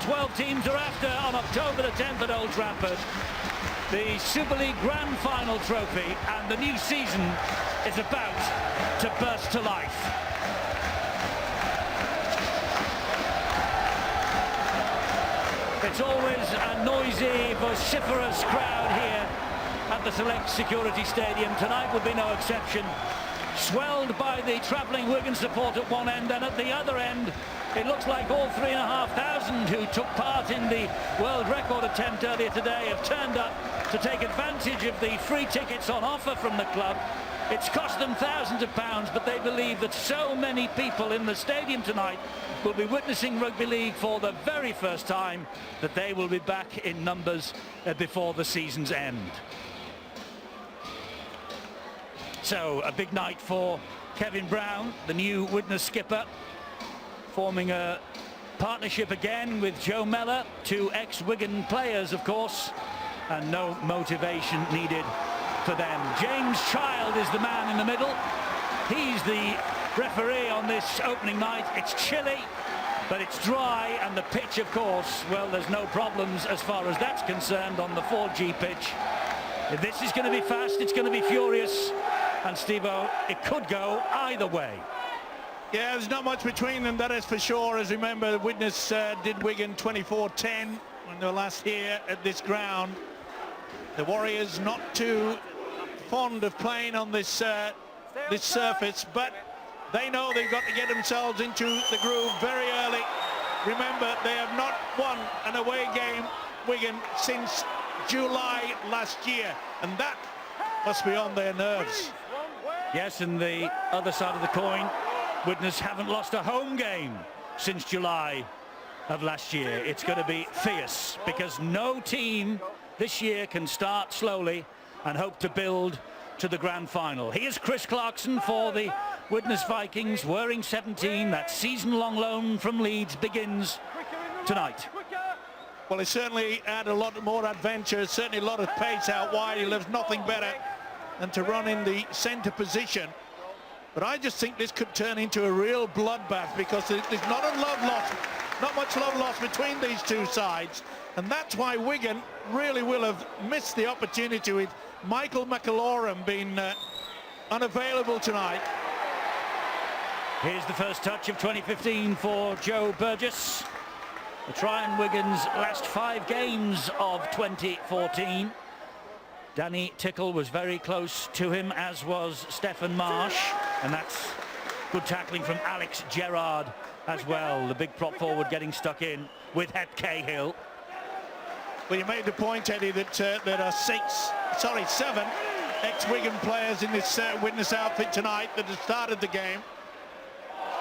12 teams are after on October the 10th at Old Trafford. The Super League Grand Final trophy, and the new season is about to burst to life. It's always a noisy, vociferous crowd here at the Select Security Stadium. Tonight will be no exception. Swelled by the travelling Wigan support at one end, and at the other end it looks like all 3,500 who took part in the world record attempt earlier today have turned up to take advantage of the free tickets on offer from the club. It's cost them thousands of pounds, but they believe that so many people in the stadium tonight will be witnessing rugby league for the very first time that they will be back in numbers before the season's end. So a big night for Kevin Brown, the new Widnes skipper, forming a partnership again with Joe Mellor, two ex-Wigan players of course, and no motivation needed for them. James Child is the man in the middle. He's the referee on this opening night. It's chilly, but it's dry, and the pitch, of course, well, there's no problems as far as that's concerned on the 4G pitch. If this is going to be fast, it's going to be furious, and Steve-O, it could go either way. Yeah, there's not much between them, that is for sure. As remember, Widnes did Wigan 24-10 when they were last here at this ground. The Warriors not too fond of playing on this this surface, but they know they've got to get themselves into the groove very early. Remember, they have not won an away game, Wigan, since July last year, and that must be on their nerves. Yes, and the other side of the coin, Widnes haven't lost a home game since July of last year. It's going to be fierce, because no team this year can start slowly and hope to build to the grand final. Here's Chris Clarkson for the Widnes Vikings, wearing 17. That season-long loan from Leeds begins tonight. Well, he certainly had a lot more adventure, certainly a lot of pace out wide. He loves nothing better than to run in the centre position. But I just think this could turn into a real bloodbath, because there's not much love lost between these two sides, and that's why Wigan really will have missed the opportunity with Michael McAlorum being unavailable tonight. Here's the first touch of 2015 for Joe Burgess. The try in Wigan's last 5 games of 2014. Danny Tickle was very close to him, as was Stephen Marsh, and that's good tackling from Alex Gerrard as well. The big prop forward getting stuck in with Het Cahill. Well, you made the point, Eddie, that there are 7 ex-Wigan players in this Widnes outfit tonight that have started the game,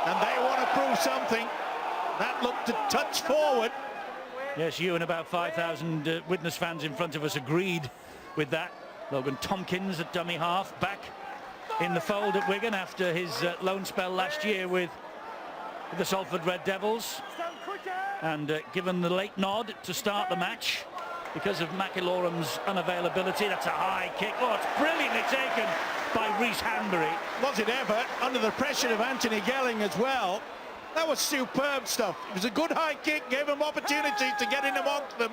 and they want to prove something. That looked a touch forward. Yes, you and about 5,000 Widnes fans in front of us agreed with that. Logan Tompkins at dummy half, back in the fold at Wigan after his loan spell last year with the Salford Red Devils, and given the late nod to start the match because of McIlorum's unavailability. That's a high kick. Oh, it's brilliantly taken by Rhys Hanbury. Was it ever, under the pressure of Anthony Gelling as well. That was superb stuff. It was a good high kick, gave him opportunities to get in amongst them.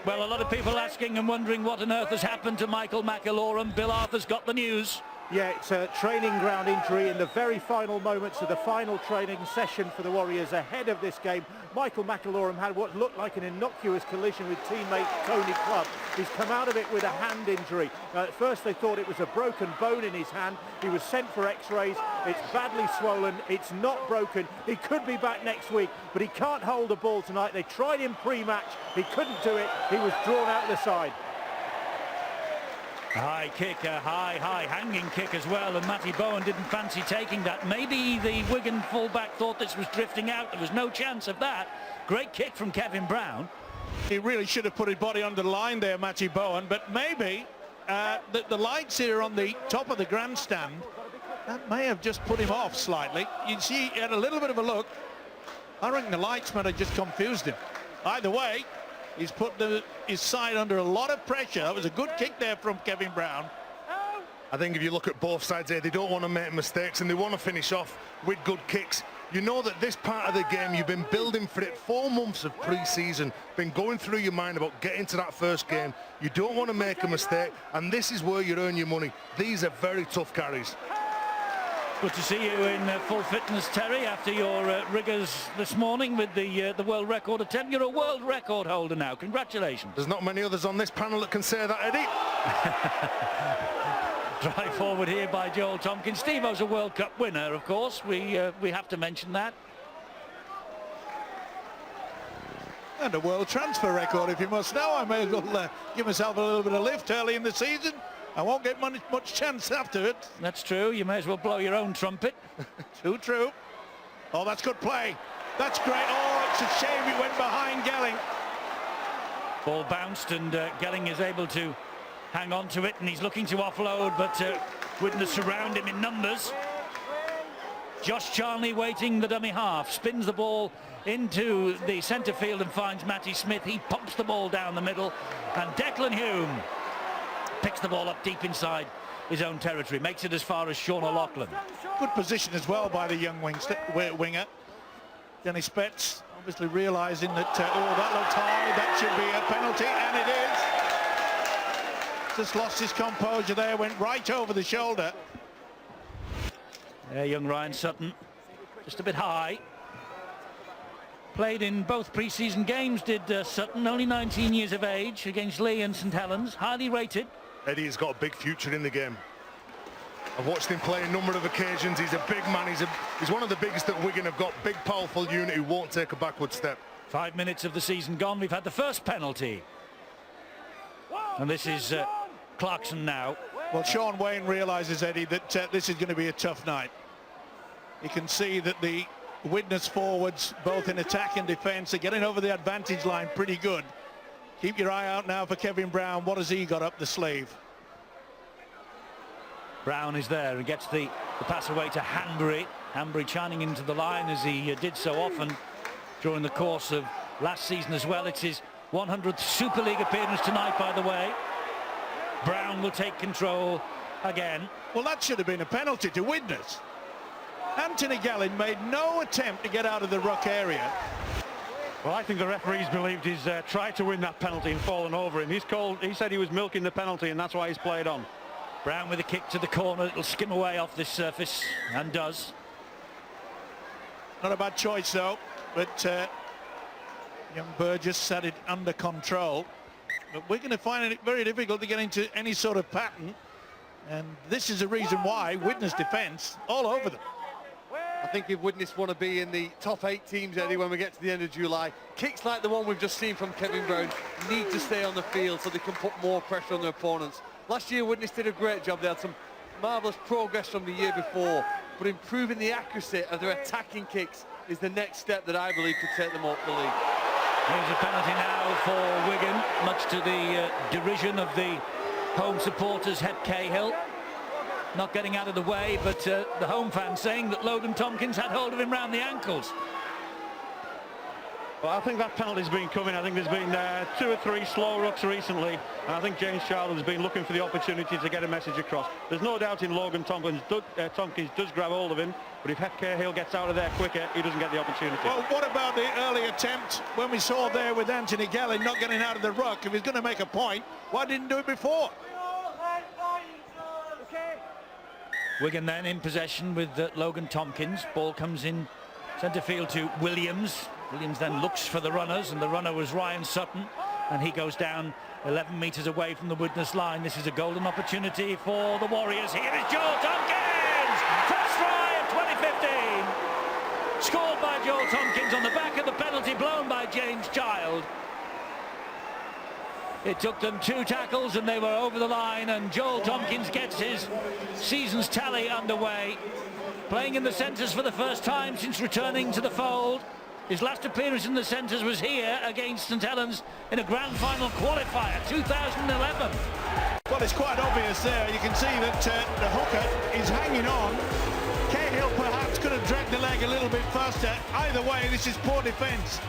Well, a lot of people asking and wondering what on earth has happened to Michael McIlorum. Bill Arthur's got the news. Yeah, it's a training ground injury in the very final moments of the final training session for the Warriors ahead of this game. Michael McIlorum had what looked like an innocuous collision with teammate Tony Clubb. He's come out of it with a hand injury. At first they thought it was a broken bone in his hand. He was sent for x-rays. It's badly swollen. It's not broken. He could be back next week, but he can't hold the ball tonight. They tried him pre-match. He couldn't do it. He was drawn out the side. High kick, a high hanging kick as well, and Matty Bowen didn't fancy taking that. Maybe the Wigan fullback thought this was drifting out. There was no chance of that. Great kick from Kevin Brown. He really should have put his body under the line there, Matty Bowen, but maybe the lights here on the top of the grandstand, that may have just put him off slightly. You see, he had a little bit of a look. I reckon the lights might have just confused him. Either way, he's put his side under a lot of pressure. That was a good kick there from Kevin Brown. I think if you look at both sides here, they don't want to make mistakes and they want to finish off with good kicks. You know that this part of the game, you've been building for it 4 months of pre-season, been going through your mind about getting to that first game. You don't want to make a mistake, and this is where you earn your money. These are very tough carries. Good to see you in full fitness, Terry, after your rigours this morning with the world record attempt. You're a world record holder now. Congratulations. There's not many others on this panel that can say that, Eddie. Drive forward here by Joel Tompkins. Steve-O's a World Cup winner, of course. We have to mention that. And a world transfer record, if you must know. I may as well give myself a little bit of lift early in the season. I won't get much chance after it. That's true. You may as well blow your own trumpet. Too true. Oh, that's good play. That's great. Oh, it's a shame it went behind Gelling. Ball bounced and Gelling is able to hang on to it, and he's looking to offload, but Widnes surround him in numbers. Josh Charnley waiting the dummy half, spins the ball into the centre field and finds Matty Smith. He pumps the ball down the middle, and Declan Hume picks the ball up deep inside his own territory, makes it as far as Sean O'Loughlin. Good position as well by the young winger. Dennis Betts obviously realising that, oh, that looked high, that should be a penalty, and it is. Just lost his composure there, went right over the shoulder. There, young Ryan Sutton, just a bit high. Played in both pre-season games, did Sutton, only 19 years of age, against Lee and St Helens, highly rated. Eddie's got a big future in the game. I've watched him play a number of occasions. He's a big man. He's one of the biggest that Wigan have got. Big, powerful unit who won't take a backward step. 5 minutes of the season gone. We've had the first penalty. And this is Clarkson now. Well, Sean Wayne realises, Eddie, that this is going to be a tough night. You can see that the Widnes forwards, both in attack and defence, are getting over the advantage line pretty good. Keep your eye out now for Kevin Brown. What has he got up the sleeve? Brown is there and gets the pass away to Hanbury. Hanbury chiming into the line as he did so often during the course of last season as well. It's his 100th Super League appearance tonight, by the way. Brown will take control again. Well, that should have been a penalty to Widnes. Anthony Gallin made no attempt to get out of the ruck area. Well, I think the referees believed he's tried to win that penalty and fallen over him. He said he was milking the penalty, and that's why he's played on. Brown with a kick to the corner. It'll skim away off this surface, and does. Not a bad choice, though, but young Burgess had it under control. But we're going to find it very difficult to get into any sort of pattern, and this is the reason why Widnes defence all over them. I think if Widnes want to be in the top 8 teams, Eddie, when we get to the end of July, kicks like the one we've just seen from Kevin Brown need to stay on the field so they can put more pressure on their opponents. Last year, Widnes did a great job. They had some marvellous progress from the year before, but improving the accuracy of their attacking kicks is the next step that I believe could take them up the league. Here's a penalty now for Wigan, much to the derision of the home supporters. Head Cahill not getting out of the way, but the home fans saying that Logan Tompkins had hold of him round the ankles. Well, I think that penalty's been coming. I think there's been 2 or 3 slow rucks recently, and I think James Charles has been looking for the opportunity to get a message across. There's no doubt in Logan Tompkins does grab hold of him, but if Head Cahill gets out of there quicker, he doesn't get the opportunity. Well, what about the early attempt when we saw there with Anthony Gallin not getting out of the ruck? If he's going to make a point, why didn't he do it before? Wigan then in possession with Logan Tompkins. Ball comes in centre field to Williams. Williams then looks for the runners, and the runner was Ryan Sutton, and he goes down 11 metres away from the Widnes line. This is a golden opportunity for the Warriors. Here is Joel Tompkins! First try of 2015! Scored by Joel Tompkins on the back of the penalty blown by James Child. It took them 2 tackles and they were over the line, and Joel Tompkins gets his season's tally underway. Playing in the centres for the first time since returning to the fold. His last appearance in the centres was here against St Helens in a grand final qualifier, 2011. Well, it's quite obvious there. You can see that the hooker is hanging on. Cahill perhaps could have dragged the leg a little bit faster. Either way, this is poor defence.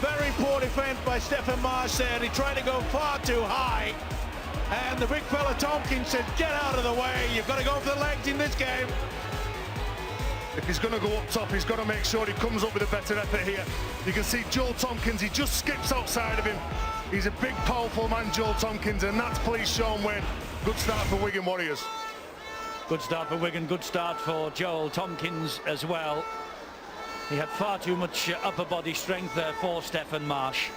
Very poor defence by Stephen Marsh there. He tried to go far too high. And the big fella Tompkins said, get out of the way. You've got to go for the legs in this game. If he's going to go up top, he's got to make sure he comes up with a better effort here. You can see Joel Tompkins, he just skips outside of him. He's a big, powerful man, Joel Tompkins, and that's pleased Sean Wayne. Good start for Wigan Warriors. Good start for Wigan, good start for Joel Tompkins as well. He had far too much upper body strength there for Stefan Marsh.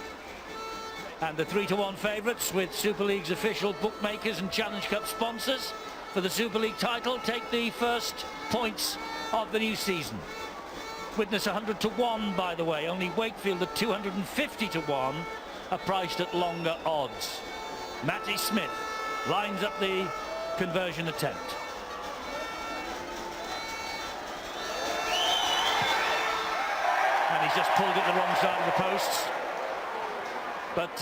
And the 3-1 favourites, with Super League's official bookmakers and Challenge Cup sponsors for the Super League title, take the first points of the new season. Widnes 100-1, by the way. Only Wakefield at 250-1 are priced at longer odds. Matty Smith lines up the conversion attempt. And he's just pulled it the wrong side of the posts. But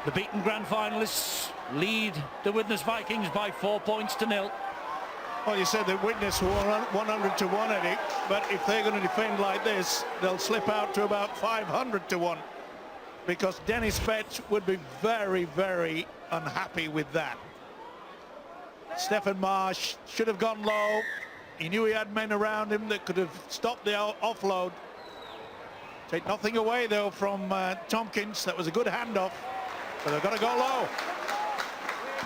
the beaten grand finalists lead the Widnes Vikings by 4 points to 0. Well, you said that Widnes were 100-1 at it, but if they're going to defend like this, they'll slip out to about 500-1, because Dennis Betts would be very, very unhappy with that. Stefan Marsh should have gone low. He knew he had men around him that could have stopped the offload. Take nothing away, though, from Tompkins. That was a good handoff, but they've got to go low.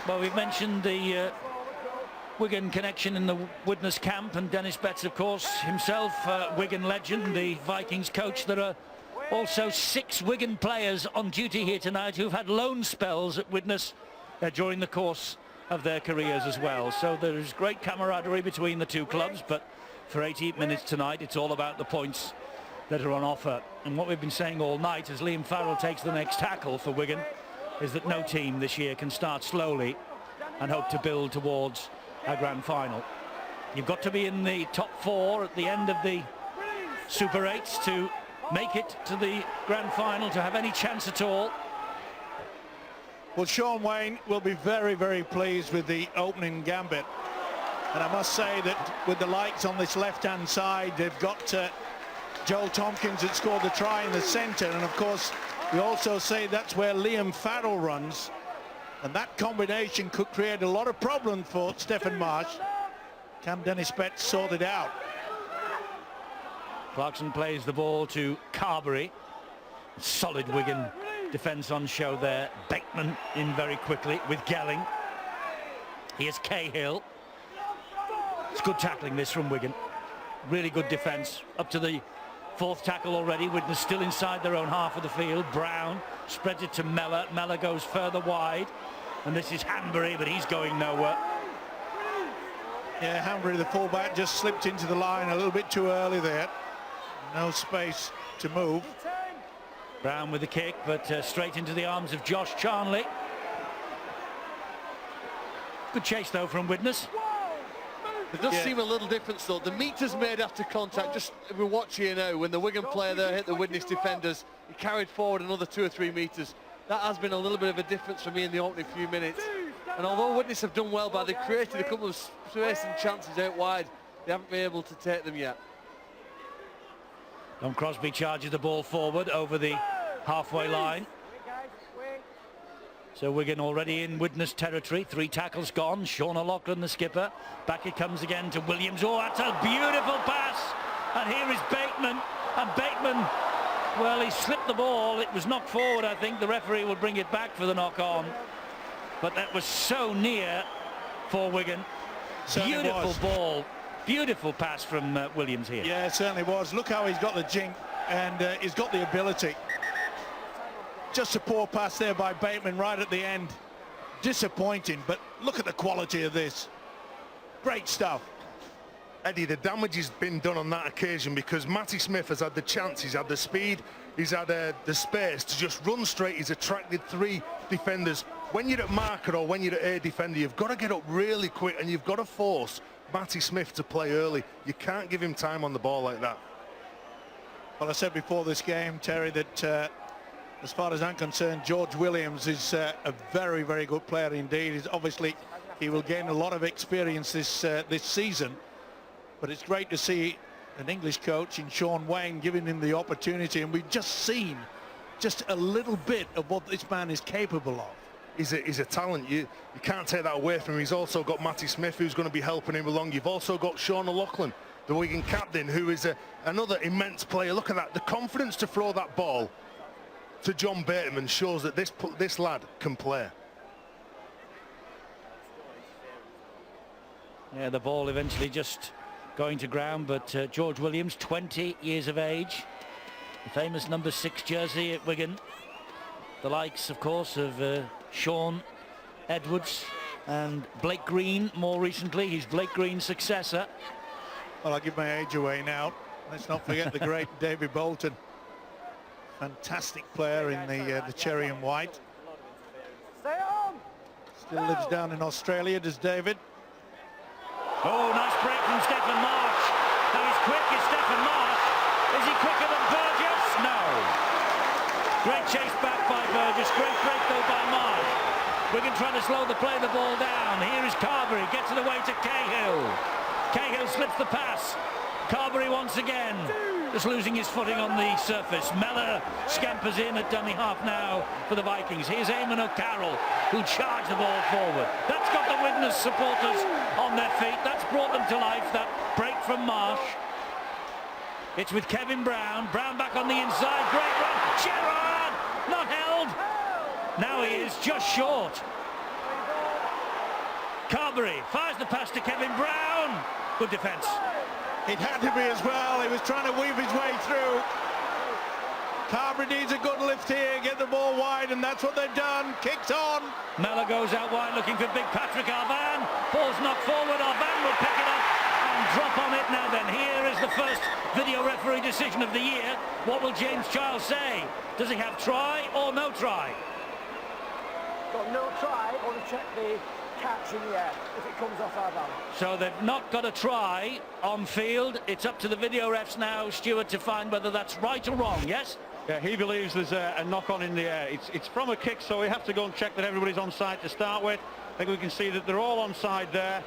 Well, we've mentioned the Wigan connection in the Widnes camp, and Dennis Betts, of course, himself Wigan legend, the Vikings coach. There are also 6 Wigan players on duty here tonight who've had loan spells at Widnes during the course of their careers as well. So there's great camaraderie between the two clubs, but for 80 minutes tonight, it's all about the points that are on offer. And what we've been saying all night as Liam Farrell takes the next tackle for Wigan is that no team this year can start slowly and hope to build towards a grand final. You've got to be in the top 4 at the end of the Super 8s to make it to the grand final, to have any chance at all. Well, Sean Wayne will be very, very pleased with the opening gambit. And I must say that with the lights on this left-hand side, they've got Joel Tompkins that scored the try in the centre, and of course we also say that's where Liam Farrell runs, and that combination could create a lot of problems for Stefan Marsh. Can Dennis Betts sort it out? Clarkson plays the ball to Carberry. Solid Wigan defence on show there. Bateman in very quickly with Gelling. Here's Cahill. It's good tackling this from Wigan. Really good defence up to the 4th tackle already. Widnes still inside their own half of the field. Brown spreads it to Mellor. Mellor goes further wide, and this is Hanbury, but he's going nowhere. Yeah, Hanbury, the fullback, just slipped into the line a little bit too early there. No space to move. Brown with the kick, but straight into the arms of Josh Charnley. Good chase though from Widnes. It does seem a little difference though. The meters made after contact, just we watch here now, when the Wigan player there hit the Widnes defenders, he carried forward another 2 or 3 meters. That has been a little bit of a difference for me in the opening few minutes. And although Widnes have done well, but they've created a couple of space and chances out wide, they haven't been able to take them yet. Don Crosby charges the ball forward over the halfway line. So Wigan already in Widnes territory. 3 tackles gone. Sean O'Loughlin, the skipper. Back it comes again to Williams. Oh, that's a beautiful pass. And here is Bateman. And Bateman, well, he slipped the ball. It was knocked forward, I think. The referee will bring it back for the knock-on. But that was so near for Wigan. Beautiful ball. Beautiful pass from Williams here. Yeah, it certainly was. Look how he's got the jink, and he's got the ability. Just a poor pass there by Bateman right at the end. Disappointing, but look at the quality of this. Great stuff. Eddie, the damage has been done on that occasion because Matty Smith has had the chance, he's had the speed, he's had the space to just run straight. He's attracted 3 defenders. When you're at marker or when you're at a defender, you've got to get up really quick and you've got to force Matty Smith to play early. You can't give him time on the ball like that. Well, I said before this game, Terry, that as far as I'm concerned, George Williams is a very, very good player indeed. Obviously, he will gain a lot of experience this season, but it's great to see an English coach in Sean Wayne giving him the opportunity, and we've just seen just a little bit of what this man is capable of. He's a talent. You can't take that away from him. He's also got Matty Smith, who's going to be helping him along. You've also got Sean O'Loughlin, the Wigan captain, who is another immense player. Look at that, the confidence to throw that ball to John Bateman shows that this lad can play. Yeah, the ball eventually just going to ground, but George Williams, 20 years of age, the famous number 6 jersey at Wigan. The likes, of course, of Sean Edwards and Blake Green more recently. He's Blake Green's successor. Well, I'll give my age away now. Let's not forget the great David Bolton. Fantastic player in the cherry and white. Stay on! Still lives down in Australia, does David? Oh, nice break from Stephen Marsh. Now he's quick, is Stephen Marsh. Is he quicker than Burgess? No. Great chase back by Burgess. Great break though by Marsh. Wigan trying to slow the play of the ball down. Here is Carberry, gets it away to Cahill. Cahill slips the pass. Carberry once again, just losing his footing on the surface. Mellor scampers in at dummy half now for the Vikings. Here's Eamon O'Carroll, who charged the ball forward. That's got the Widnes supporters on their feet. That's brought them to life, that break from Marsh. It's with Kevin Brown. Brown back on the inside. Great run. Gerrard! Not held. Now he is just short. Carberry fires the pass to Kevin Brown. Good defence. It had to be as well. He was trying to weave his way through. Carberry needs a good lift here, get the ball wide, and that's what they've done. Kicks on. Mellor goes out wide looking for big Patrick Arvan. Ball's knocked forward. Arvan will pick it up and drop on it. Now then, here is the first video referee decision of the year. What will James Child say? Does he have try or no try? Got no try. I want to check the catch in the air if it comes off our balance. So they've not got a try on field. It's up to the video refs now, Stuart, to find whether that's right or wrong, yes? Yeah, he believes there's a knock-on in the air. It's from a kick, so we have to go and check that everybody's on side to start with. I think we can see that they're all on side there.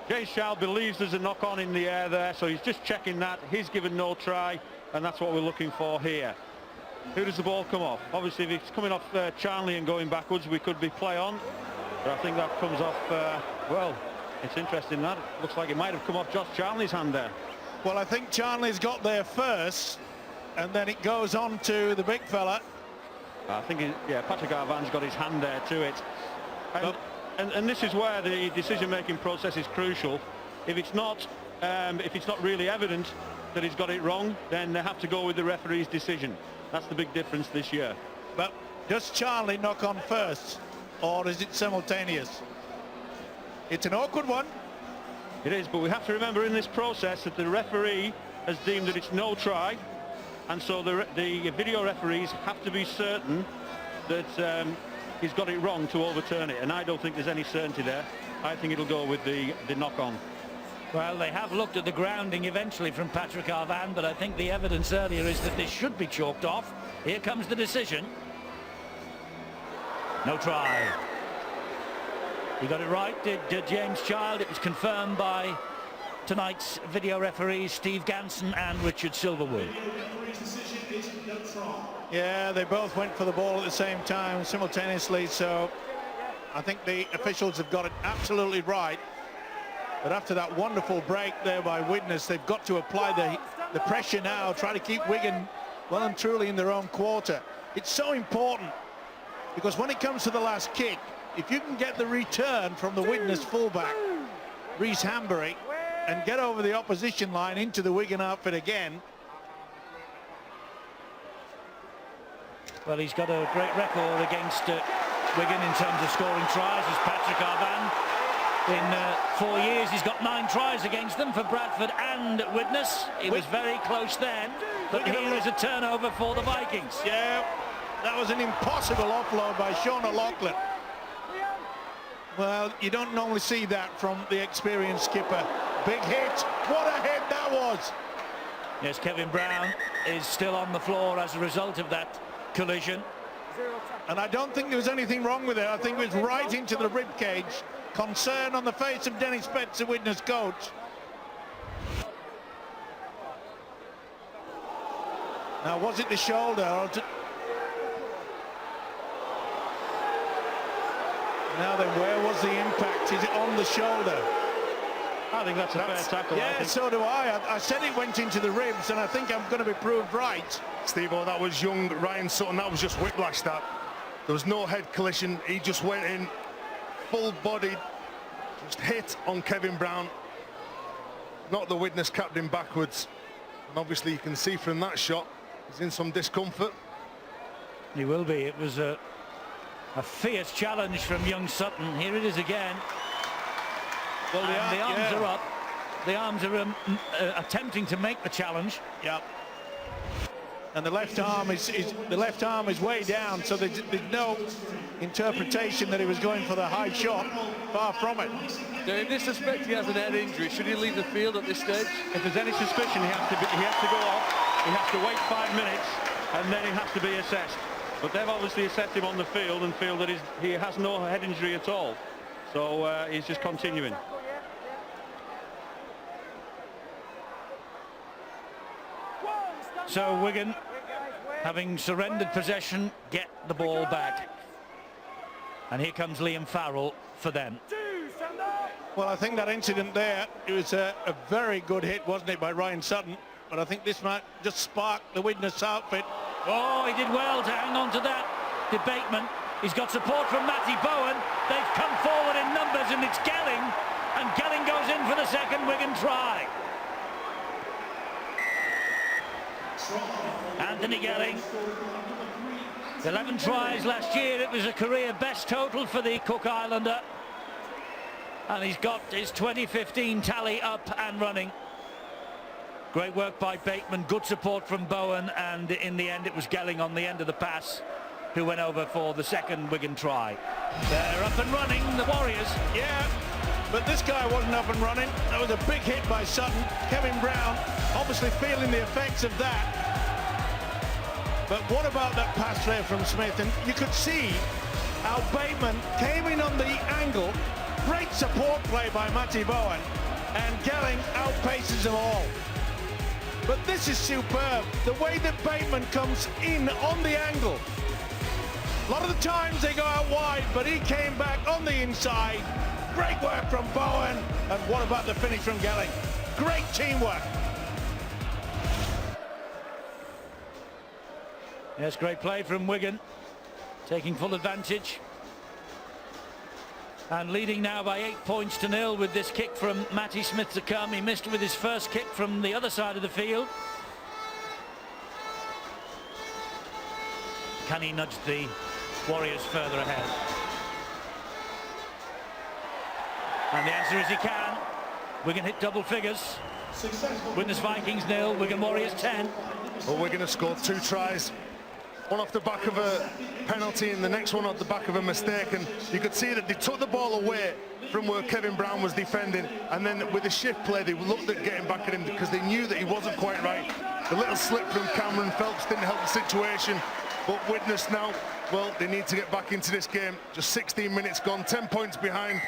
James Child believes there's a knock-on in the air there, so he's just checking that. He's given no try, and that's what we're looking for here. Who does the ball come off? Obviously, if it's coming off Charnley and going backwards, we could be play on. But I think that comes off, well, it's interesting that. It looks like it might have come off Josh Charnley's hand there. Well, I think Charnley's got there first, and then it goes on to the big fella. I think, yeah, Patrick Arvan's got his hand there to it. And this is where the decision-making process is crucial. If it's not really evident that he's got it wrong, then they have to go with the referee's decision. That's the big difference this year. But does Charnley knock on first, or is it simultaneous? It's an awkward one. It is, but we have to remember in this process that the referee has deemed that it's no try, and so the video referees have to be certain that he's got it wrong to overturn it, and I don't think there's any certainty there. I think it'll go with the knock-on. Well, they have looked at the grounding eventually from Patrick Arvan, but I think the evidence earlier is that this should be chalked off. Here comes the decision. No try. He got it right, did James Child. It was confirmed by tonight's video referees, Steve Ganson and Richard Silverwood. Yeah, they both went for the ball at the same time simultaneously, so I think the officials have got it absolutely right. But after that wonderful break there by Widnes, they've got to apply the pressure now, try to keep Wigan well and truly in their own quarter. It's so important, because when it comes to the last kick, if you can get the return from the Widnes fullback, Rhys Hambury, and get over the opposition line into the Wigan outfit again. Well, he's got a great record against Wigan in terms of scoring tries, as Patrick Arvan. In 4 years, he's got 9 tries against them for Bradford and Widnes. It was very close then, but here is a turnover for the Vikings. Yeah, that was an impossible offload by Sean O'Loughlin. Well, you don't normally see that from the experienced skipper. Big hit. What a hit that was. Yes, Kevin Brown is still on the floor as a result of that collision. And I don't think there was anything wrong with it. I think it was right into the ribcage. Concern on the face of Dennis Betts, the Widnes coach. Now, was it the shoulder? Now then, where was the impact? Is it on the shoulder? I think that's a fair tackle. Yeah, so do I. I said it went into the ribs, and I think I'm going to be proved right. Steve-O, that was young Ryan Sutton. That was just whiplash. That there was no head collision. He just went in full-bodied, just hit on Kevin Brown, knocked the Widnes captain backwards. And obviously you can see from that shot he's in some discomfort. He will be. It was a fierce challenge from young Sutton. Here it is again. Well, And the arms are up. The arms are attempting to make the challenge. Yeah. And the left arm is way down, so there's no interpretation that he was going for the high shot. Far from it. Now, in this respect, he has an head injury. Should he leave the field at this stage? If there's any suspicion, he has to go off. He has to wait 5 minutes, and then he has to be assessed. But they've obviously assessed him on the field and feel that he has no head injury at all. So he's just continuing. So Wigan, having surrendered possession, get the ball back. And here comes Liam Farrell for them. Well, I think that incident there, it was a very good hit, wasn't it, by Ryan Sutton? But I think this might just spark the Widnes outfit. Oh, he did well to hang on to that debatement. He's got support from Matty Bowen. They've come forward in numbers, and it's Gelling. And Gelling goes in for the second Wigan try. Anthony Gelling, 11 tries last year. It was a career best total for the Cook Islander, and he's got his 2015 tally up and running. Great work by Bateman, good support from Bowen, and in the end it was Gelling on the end of the pass who went over for the second Wigan try. They're up and running, the Warriors. Yeah, but this guy wasn't up and running. That was a big hit by Sutton. Kevin Brown obviously feeling the effects of that. But what about that pass there from Smith? And you could see how Bateman came in on the angle. Great support play by Matty Bowen. And Gelling outpaces them all. But this is superb. The way that Bateman comes in on the angle. A lot of the times they go out wide, but he came back on the inside. Great work from Bowen. And what about the finish from Gelling? Great teamwork. Yes, great play from Wigan, taking full advantage. And leading now by 8 points to 0 with this kick from Matty Smith to come. He missed with his first kick from the other side of the field. Can he nudge the Warriors further ahead? And the answer is he can. Wigan hit double figures. Widnes Vikings 0, Wigan Warriors 10. Well, Wigan have scored 2 tries. One off the back of a penalty and the next one off the back of a mistake, and you could see that they took the ball away from where Kevin Brown was defending, and then with the shift play they looked at getting back at him because they knew that he wasn't quite right. The little slip from Cameron Phelps didn't help the situation, but Widnes now, well, they need to get back into this game. Just 16 minutes gone, 10 points behind.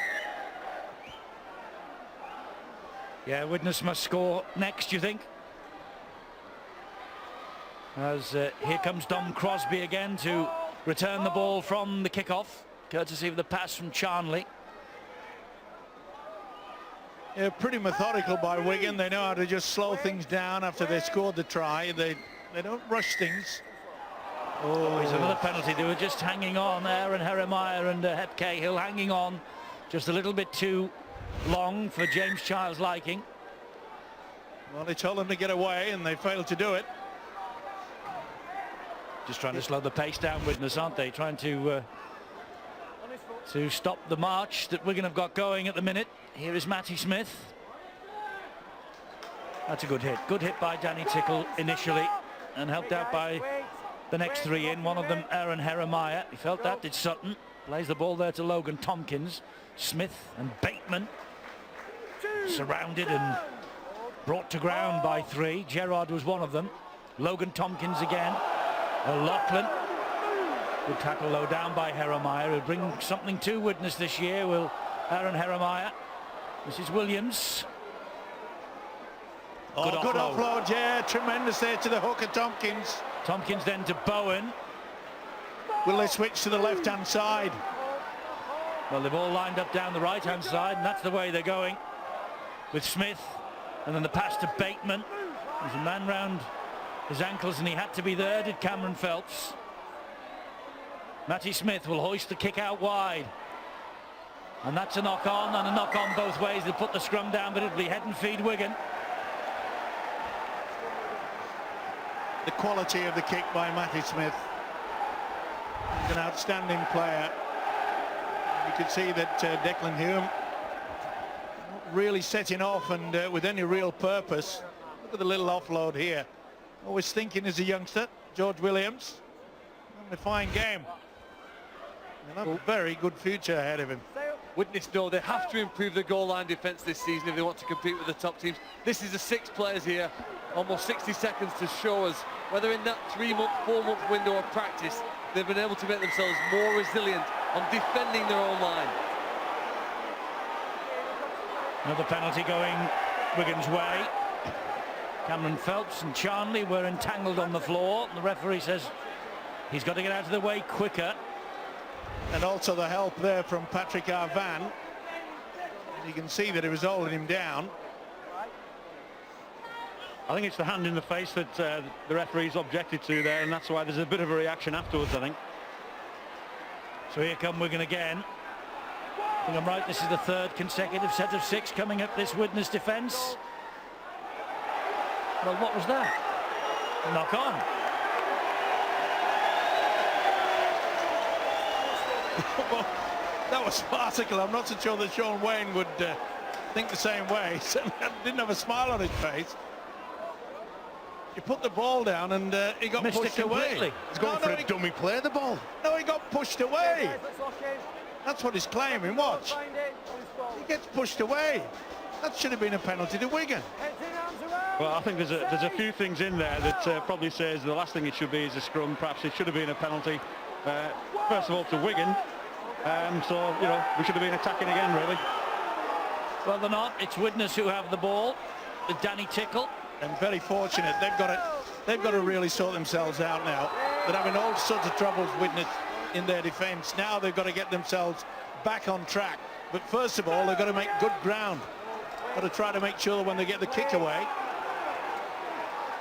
Yeah, Widnes must score next, you think? As here comes Dom Crosby again to return the ball from the kickoff, courtesy of the pass from Charnley. Yeah, pretty methodical by Wigan. They know how to just slow things down after they scored the try. They don't rush things. Oh, here's another penalty. They were just hanging on, Aaron Heremiah and Hep Cahill hanging on just a little bit too long for James Child's liking. Well, they told them to get away and they failed to do it. Just trying to slow the pace down, Widnes, aren't they? Trying to stop the march that Wigan have got going at the minute. Here is Matty Smith. That's a good hit. Good hit by Danny Tickle initially, and helped out by the next 3 in. One of them, Aaron Heremiah. He felt that, did Sutton. Plays the ball there to Logan Tompkins. Smith and Bateman surrounded and brought to ground by 3. Gerrard was one of them. Logan Tompkins again. O'Loughlin. Good tackle low down by Heremiah. He'll bring something to Widnes this year, will Aaron Heremiah. This is Williams. Good offload, yeah, tremendous there to the hooker Tompkins. Tompkins then to Bowen. Will they switch to the left-hand side? Well, they've all lined up down the right-hand side, and that's the way they're going. with Smith, and then the pass to Bateman. There's a man round his ankles and he had to be there, did Cameron Phelps. Matty Smith will hoist the kick out wide. And that's a knock on, and a knock on both ways. They'll put the scrum down, but it'll be head and feed Wigan. The quality of the kick by Matty Smith. He's an outstanding player. You could see that Declan Hume really setting off and with any real purpose. Look at the little offload here. Always thinking as a youngster, George Williams. Having a fine game. And a very good future ahead of him. Widnes know they have to improve their goal line defence this season if they want to compete with the top teams. This is the 6 players here, almost 60 seconds to show us whether in that 3-month, 4-month window of practice they've been able to make themselves more resilient on defending their own line. Another penalty going Wigan's way. Cameron Phelps and Charnley were entangled on the floor. The referee says he's got to get out of the way quicker. And also the help there from Patrick Arvan. You can see that he was holding him down. I think it's the hand in the face that the referee's objected to there, and that's why there's a bit of a reaction afterwards, I think. So here come Wigan again. I think I'm right, this is the 3rd consecutive set of 6 coming up this Widnes defence. Well, what was that? Knock on. Well, that was farcical. I'm not so sure that Sean Wayne would think the same way. He didn't have a smile on his face. He put the ball down and he got Missed pushed it completely. away. He's going for a dummy play, the ball. No, he got pushed away. That's what he's claiming. Watch. He gets pushed away. That should have been a penalty to Wigan. Well, I think there's a few things in there that probably says the last thing it should be is a scrum. Perhaps it should have been a penalty. First of all to Wigan. So, you know, we should have been attacking again, really. Well, they're not. It's Widnes who have the ball with Danny Tickle. And very fortunate. They've got to really sort themselves out now. They're having all sorts of troubles, Widnes, in their defence. Now they've got to get themselves back on track. But first of all, they've got to make good ground. Got to try to make sure when they get the kick away,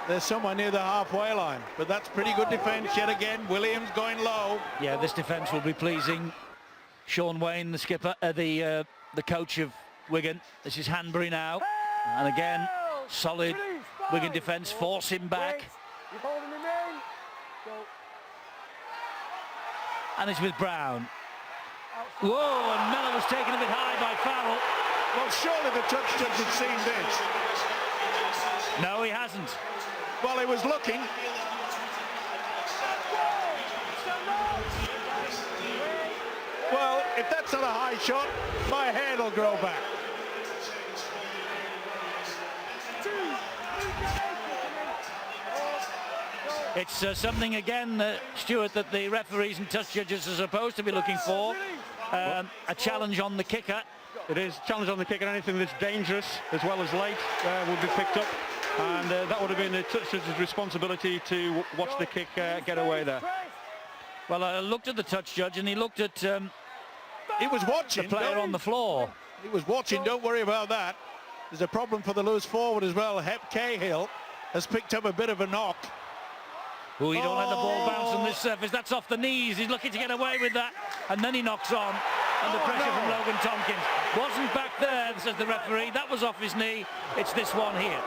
they're somewhere near the halfway line. But that's pretty good defence yet again. Williams going low. Yeah, this defence will be pleasing Sean Wayne, the skipper, the coach of Wigan. This is Hanbury now. And again, solid Wigan defence, force him back. And it's with Brown. Whoa, and Miller was taken a bit high by Farrell. Well, surely the touch judge had seen this. No, he hasn't. Well, he was looking. Well, if that's not a high shot, my hair will grow back. It's something again, Stuart, that the referees and touch judges are supposed to be looking for. A challenge on the kicker. It is challenge on the kick, and anything that's dangerous as well as late will be picked up. And that would have been the touch judge's responsibility to watch the kick get away there. Well, I looked at the touch judge and he looked at He was watching. the player on the floor. He was watching, don't worry about that. There's a problem for the loose forward as well. Hep Cahill has picked up a bit of a knock. Oh, he don't let the ball bounce on this surface. That's off the knees. He's looking to get away with that. And then he knocks on under pressure from Logan Tompkins. Wasn't back there, says the referee. That was off his knee. It's this one here.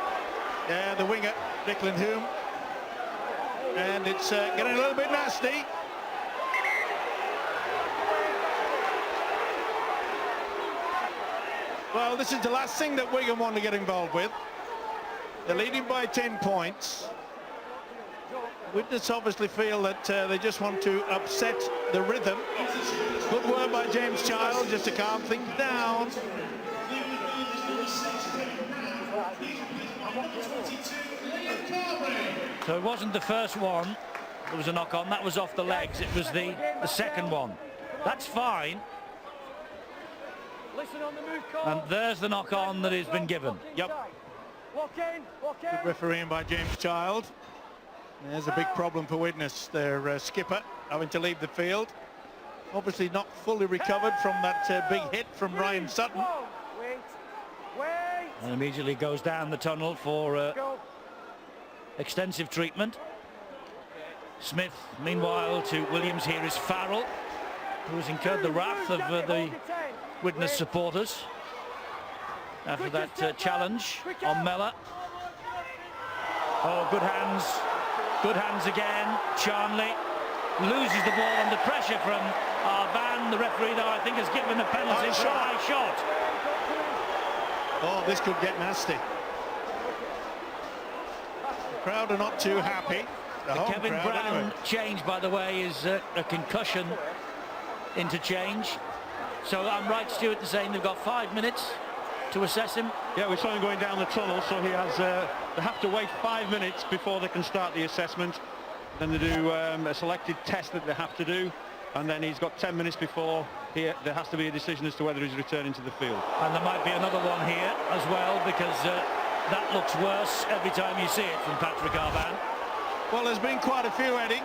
Yeah, the winger, Declan Hume. And it's getting a little bit nasty. Well, this is the last thing that Wigan want to get involved with. They're leading by 10 points. Widnes obviously feel that they just want to upset the rhythm. Good work by James Child just to calm things down. So it wasn't the first one. There was a knock on. That was off the legs. It was the second one. That's fine. And there's the knock on that has been given. Yep. Good refereeing by James Child. There's a big problem for Widnes. Their skipper having to leave the field. Obviously not fully recovered from that big hit from Ryan Sutton. and immediately goes down the tunnel for extensive treatment. Smith, meanwhile, to Williams. Here is Farrell, who's incurred the wrath of the Widnes supporters after that challenge on Mellor. Oh, good hands again. Charnley loses the ball under pressure from Arvan. The referee, though, I think has given a penalty for a high shot. Oh, this could get nasty. The crowd are not too happy. The Kevin crowd, Brown anyway. change, by the way, is a concussion interchange. So I'm right, Stuart, in saying they've got 5 minutes to assess him. Yeah, we saw him going down the tunnel, so he has they have to wait 5 minutes before they can start the assessment. Then they do a selected test that they have to do, and then he's got 10 minutes before there has to be a decision as to whether he's returning to the field. And there might be another one here as well, because that looks worse every time you see it from Patrick Arvan. Well, there's been quite a few, Eddie.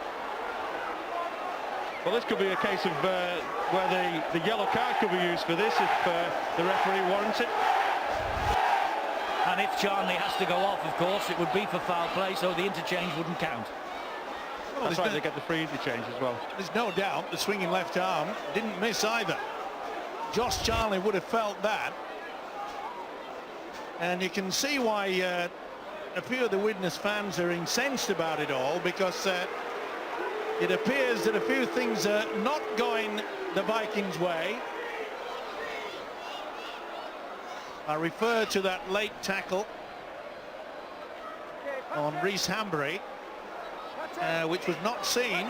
Well, this could be a case of where the yellow card could be used for this if the referee warrants it. And if Charnley has to go off, of course, it would be for foul play, so the interchange wouldn't count. Well, That's right, they get the free interchange as well. There's no doubt the swinging left arm didn't miss either. Josh Charnley would have felt that. And you can see why a few of the Widnes fans are incensed about it all, because it appears that a few things are not going the Vikings' way. I refer to that late tackle on Reece Hambury, which was not seen.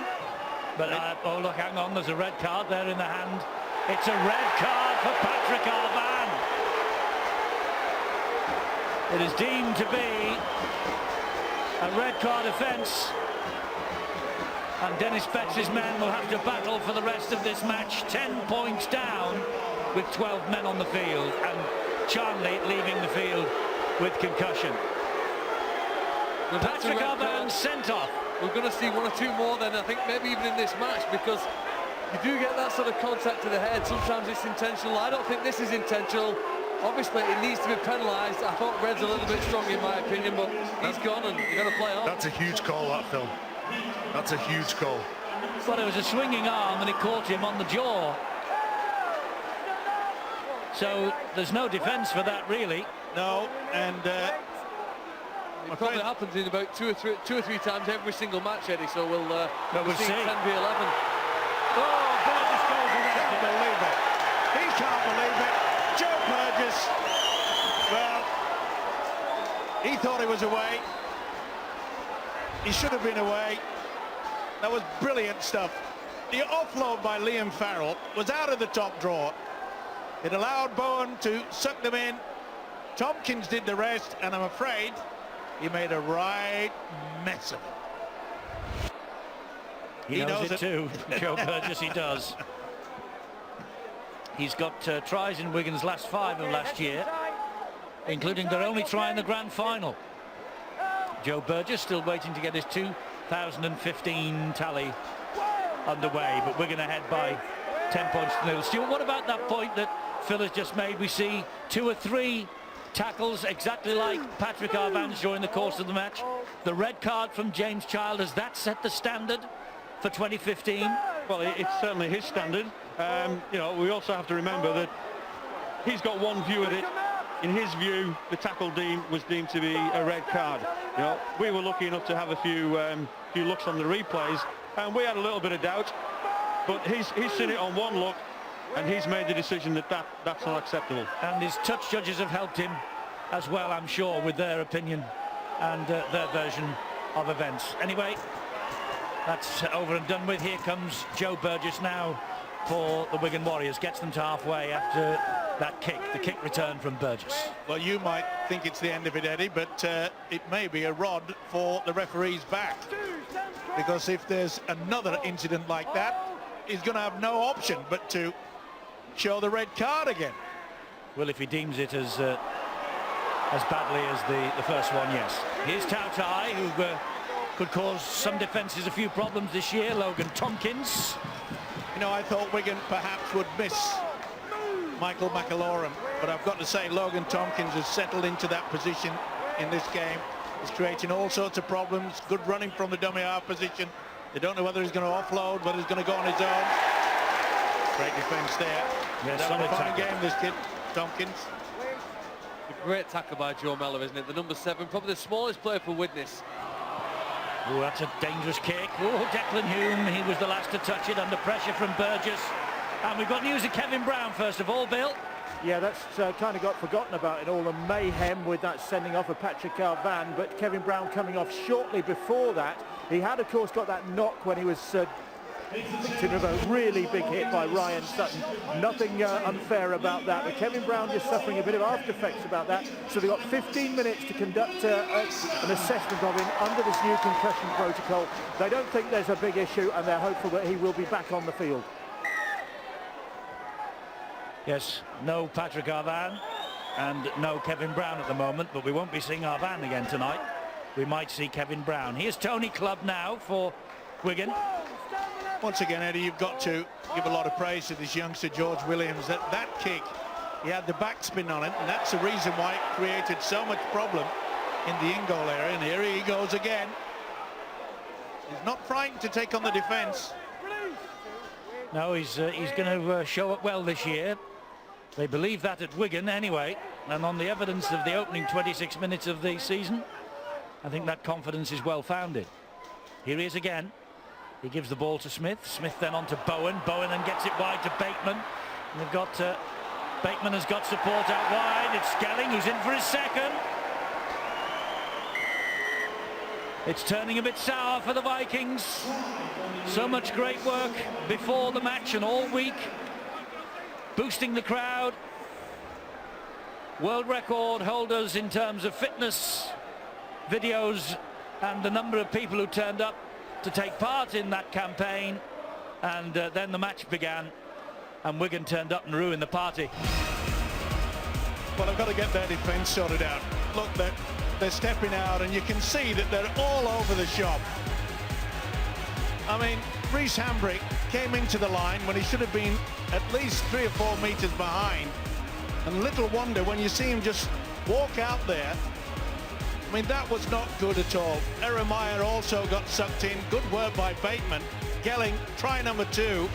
But oh look, hang on, there's a red card there in the hand. It's a red card for Patrick Arvan. It is deemed to be a red card offence, and Dennis Betts' men will have to battle for the rest of this match. 10 points down with 12 men on the field, and Charnley leaving the field with concussion. Patrick Arvan sent off. We're going to see one or two more then, I think, maybe even in this match, because you do get that sort of contact to the head. Sometimes it's intentional. I don't think this is intentional. Obviously, it needs to be penalised. I thought red's a little bit strong in my opinion, but he's gone and you've got to play on. That's a huge call, that, Phil. That's a huge call. But it was a swinging arm and it caught him on the jaw. So there's no defence for that, really. No, and it probably happens in about two or three times every single match, Eddie. So we'll see 10 v 11. Oh, Burgess goes around. Can't believe it. He can't believe it. Joe Burgess. Well, he thought he was away. He should have been away. That was brilliant stuff. The offload by Liam Farrell was out of the top drawer. It allowed Bowen to suck them in. Tompkins did the rest, and I'm afraid he made a right mess of it. He knows it too, Joe Burgess, he does. He's got tries in Wigan's last 5 of last year, including their only try in the grand final. Joe Burgess still waiting to get his 2015 tally underway, but Wigan ahead by 10 points to 0. Stuart, what about that point that Phil has just made? We see 2 or 3 tackles exactly like Patrick Arvan's during the course of the match. The red card from James Child, has that set the standard for 2015? Well, it's certainly his standard. You know, we also have to remember that he's got one view at it. In his view, the tackle was deemed to be a red card. You know, we were lucky enough to have a few looks on the replays, and we had a little bit of doubt. But he's seen it on one look, and he's made the decision that's not acceptable. And his touch judges have helped him as well, I'm sure, with their opinion and their version of events. Anyway, that's over and done with. Here comes Joe Burgess now for the Wigan Warriors. Gets them to halfway after that kick. The kick return from Burgess. Well, you might think it's the end of it, Eddie, but it may be a rod for the referee's back. Because if there's another incident like that, he's going to have no option but to show the red card again. Well, if he deems it as badly as the first one, yes. Here's Tautai, who could cause some defences a few problems this year. Logan Tompkins. You know, I thought Wigan perhaps would miss Michael McAlorum But I've got to say, Logan Tompkins has settled into that position in this game. He's creating all sorts of problems. Good running from the dummy half position. They don't know whether he's going to offload, whether he's going to go on his own. Great defence there. Yes, Having a fun tackle. game, this kid, Tompkins. A great tackle by Joe Mellor, isn't it? The number 7, probably the smallest player for Widnes. Oh, that's a dangerous kick. Oh, Declan Hume, he was the last to touch it under pressure from Burgess. And we've got news of Kevin Brown, first of all, Bill. Yeah, that's kind of got forgotten about in all the mayhem with that sending off of Patrick Garvan, but Kevin Brown coming off shortly before that. He had, of course, got that knock when he was victim of a really big hit by Ryan Sutton. Nothing unfair about that, but Kevin Brown just suffering a bit of after effects about that. So they've got 15 minutes to conduct an assessment of him under this new concussion protocol. They don't think there's a big issue, and they're hopeful that he will be back on the field. Yes, no Patrick Arvan and no Kevin Brown at the moment, but we won't be seeing Arvan again tonight. We might see Kevin Brown. Here's Tony Clubb now for Wigan. Once again, Eddie, you've got to give a lot of praise to this youngster, George Williams. That kick, he had the backspin on it, and that's the reason why it created so much problem in the in-goal area. And here he goes again. He's not frightened to take on the defence. No, he's going to show up well this year. They believe that at Wigan anyway, and on the evidence of the opening 26 minutes of the season, I think that confidence is well founded. Here he is again. He gives the ball to Smith. Smith then on to Bowen. Bowen then gets it wide to Bateman. And they've got Bateman has got support out wide. It's Skelling who's in for his second. It's turning a bit sour for the Vikings. So much great work before the match and all week. Boosting the crowd. World record holders in terms of fitness videos and the number of people who turned up to take part in that campaign. And then the match began and Wigan turned up and ruined the party. Well, I've got to get their defence sorted out. Look, they're stepping out and you can see that they're all over the shop. I mean, Reece Hambrick came into the line when he should have been at least 3 or 4 metres behind. And little wonder when you see him just walk out there. I mean, that was not good at all. Eremire also got sucked in. Good work by Bateman. Gelling, try number 2.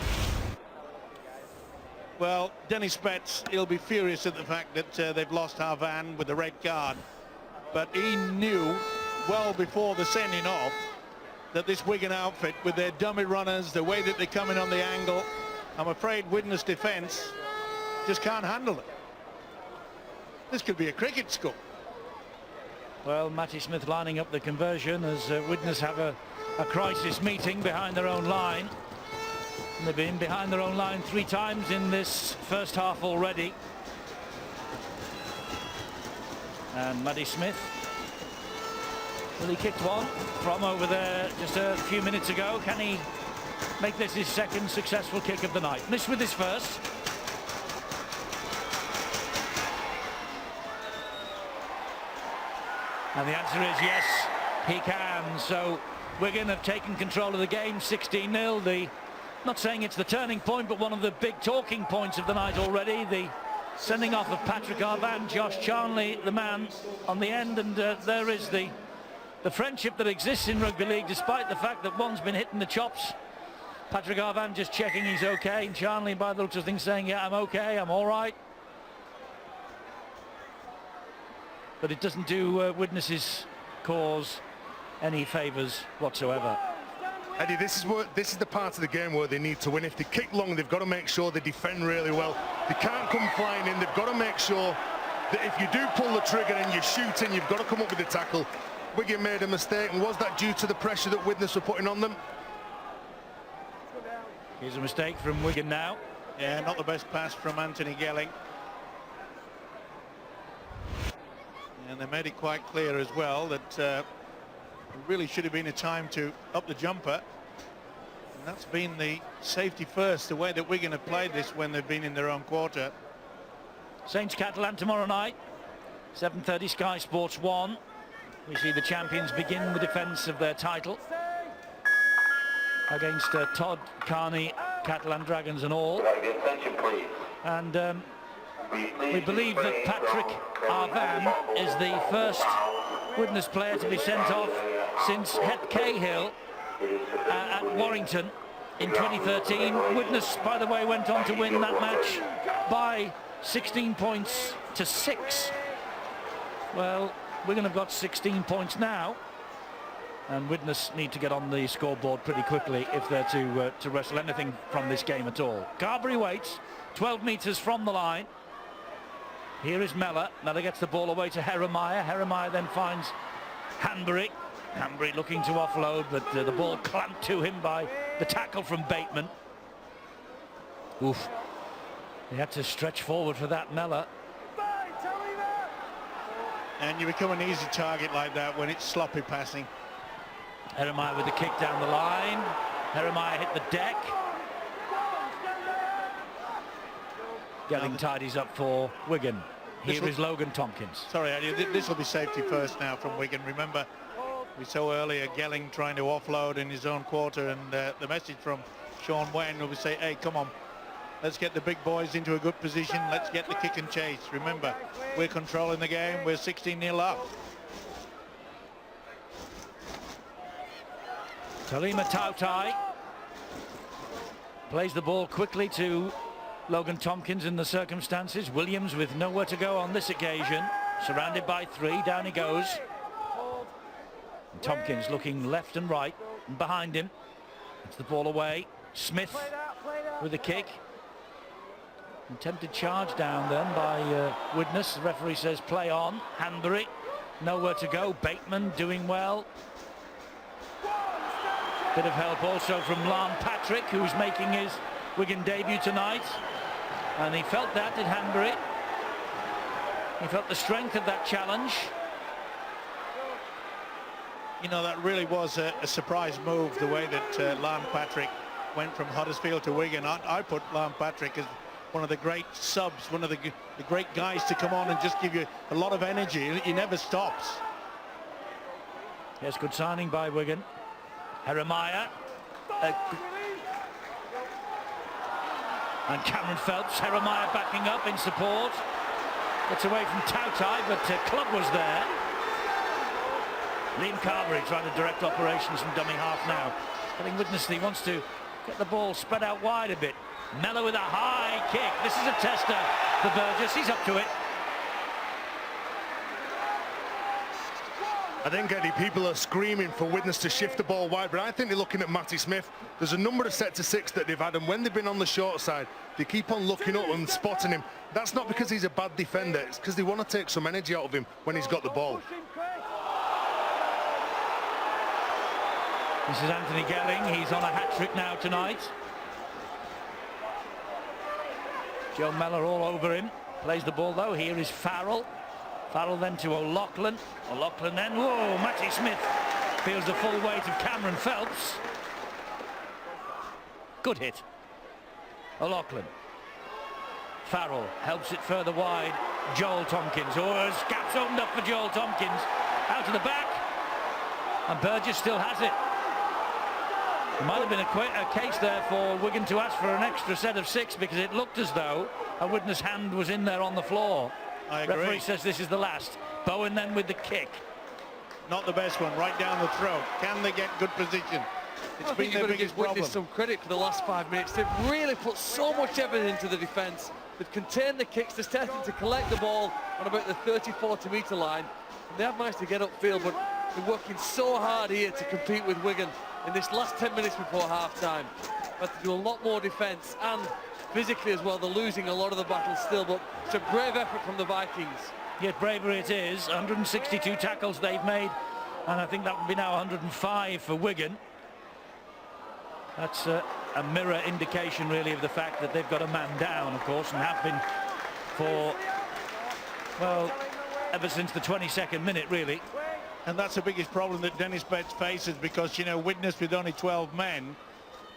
Well, Dennis Betts, he'll be furious at the fact that they've lost Harvan with the red card. But he knew well before the sending off that this Wigan outfit, with their dummy runners, the way that they come in on the angle, I'm afraid Widnes defence just can't handle it. This could be a cricket score. Well, Matty Smith lining up the conversion as Widnes have a crisis meeting behind their own line. And they've been behind their own line 3 times in this first half already. And Matty Smith, well, he kicked one from over there just a few minutes ago. Can he make this his second successful kick of the night? Missed with his first. And the answer is yes, he can. So Wigan have taken control of the game, 16-0. Not saying it's the turning point, but one of the big talking points of the night already. The sending off of Patrick Arvan, Josh Charnley, the man on the end, and there is the friendship that exists in rugby league, despite the fact that one's been hitting the chops. Patrick Arvan just checking he's okay, and Charnley, by the looks of things, saying, yeah, I'm okay, I'm all right. But it doesn't do Widnes' cause any favours whatsoever. Eddie, this is the part of the game where they need to win. If they kick long, they've got to make sure they defend really well. They can't come flying in. They've got to make sure that if you do pull the trigger and you're shooting, you've got to come up with the tackle. Wigan made a mistake, and was that due to the pressure that Widnes were putting on them? Here's a mistake from Wigan now. Yeah, not the best pass from Anthony Gelling. And they made it quite clear as well that it really should have been a time to up the jumper. And that's been the safety first, the way that Wigan have played this when they've been in their own quarter. Saints Catalan tomorrow night, 7:30 Sky Sports 1. We see the champions begin the defence of their title against Todd, Carney, Catalan Dragons and all. Attention, please. And We believe that Patrick Arvan is the first Widnes player to be sent off since Het Cahill at Warrington in 2013. Widnes, by the way, went on to win that match by 16 points to 6. Well, Wigan have got 16 points now, and Widnes need to get on the scoreboard pretty quickly if they're to wrestle anything from this game at all. Carberry waits 12 metres from the line. Here is Mellor. Mellor gets the ball away to Jeremiah. Jeremiah then finds Hanbury. Hanbury looking to offload, but the ball clamped to him by the tackle from Bateman. Oof. He had to stretch forward for that, Mellor. And you become an easy target like that when it's sloppy passing. Jeremiah with the kick down the line. Jeremiah hit the deck. Gelling tidies up for Wigan. Here is Logan Tompkins. Sorry, Eddie, this will be safety first now from Wigan. Remember, we saw earlier Gelling trying to offload in his own quarter, and the message from Sean Wayne will be say, hey, come on, let's get the big boys into a good position. Let's get the kick and chase. Remember, we're controlling the game. We're 16-0 up. Talima Tautai plays the ball quickly to Logan Tompkins in the circumstances. Williams with nowhere to go on this occasion. Surrounded by 3, down he goes. And Tompkins looking left and right, and behind him. It's the ball away. Smith with the kick. Attempted charge down then by Widnes. The referee says play on. Hanbury, nowhere to go. Bateman doing well. Bit of help also from Lance Patrick, who's making his Wigan debut tonight. And he felt that, did Hanbury. He felt the strength of that challenge. You know, that really was a surprise move, the way that Lance Patrick went from Huddersfield to Wigan. I put Lance Patrick as one of the great subs, one of the great guys to come on and just give you a lot of energy. He never stops. Yes, good signing by Wigan. Jeremiah. And Cameron Phelps. Jeremiah backing up in support. Gets away from Tautai, but Clubb was there. Liam Carberry trying to direct operations from dummy half now. I think Widnes wants to get the ball spread out wide a bit. Mellor with a high kick. This is a tester for Burgess. He's up to it. I think, Eddie, people are screaming for Widnes to shift the ball wide, but I think they're looking at Matty Smith. There's a number of set to 6 that they've had, and when they've been on the short side, they keep on looking up and spotting him. That's not because he's a bad defender, it's because they want to take some energy out of him when he's got the ball. This is Anthony Gelling. He's on a hat-trick now tonight. Joe Mellor all over him. Plays the ball though. Here is Farrell. Farrell then to O'Loughlin. O'Loughlin then, whoa, Matty Smith feels the full weight of Cameron Phelps. Good hit. O'Loughlin. Farrell helps it further wide. Joel Tompkins. Oh, there's gaps opened up for Joel Tompkins. Out to the back. And Burgess still has it. There might have been a case there for Wigan to ask for an extra set of 6, because it looked as though a Widnes hand was in there on the floor. I agree. Referee says this is the last. Bowen then with the kick. Not the best one, right down the throat. Can they get good position? It's been their biggest problem. Some credit for the last 5 minutes. They've really put so much effort into the defence. They've contained the kicks. They're starting to collect the ball on about the 30-40 metre line. And they have managed to get upfield, but they're working so hard here to compete with Wigan in this last 10 minutes before half-time. They have to do a lot more defence, and physically as well. They're losing a lot of the battles still, but it's a brave effort from the Vikings. Yet bravery it is. 162 tackles they've made, and I think that would be now 105 for Wigan. That's a mirror indication really of the fact that they've got a man down, of course, and have been for, well, ever since the 22nd minute really. And that's the biggest problem that Dennis Betts faces, because, you know, Widnes with only 12 men,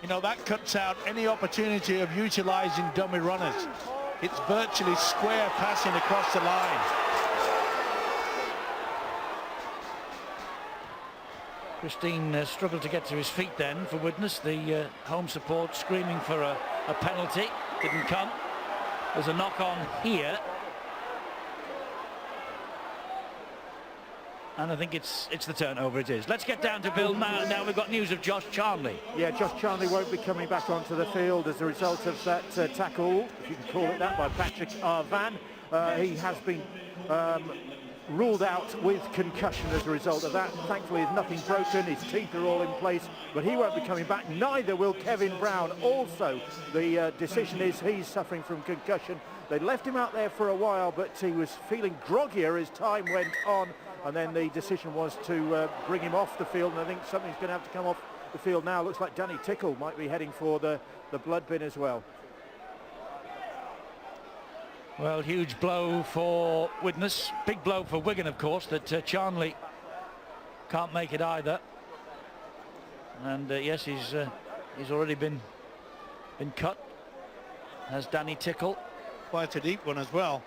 you know, that cuts out any opportunity of utilising dummy runners. It's virtually square passing across the line. Christine struggled to get to his feet then for Widnes. The home support screaming for a penalty. Didn't come. There's a knock on here. And I think it's the turnover, it is. Let's get down to Bill now. We've got news of Josh Charnley. Yeah, Josh Charnley won't be coming back onto the field as a result of that tackle, if you can call it that, by Patrick Arvan. He has been ruled out with concussion as a result of that. Thankfully, there's nothing broken. His teeth are all in place, but he won't be coming back. Neither will Kevin Brown. Also, the decision is he's suffering from concussion. They left him out there for a while, but he was feeling groggier as time went on. And then the decision was to bring him off the field, and I think something's going to have to come off the field now. Looks like Danny Tickle might be heading for the blood bin as well. Well, huge blow for Widnes. Big blow for Wigan, of course, that Charnley can't make it either. And yes, he's already been cut, as Danny Tickle. Quite a deep one as well.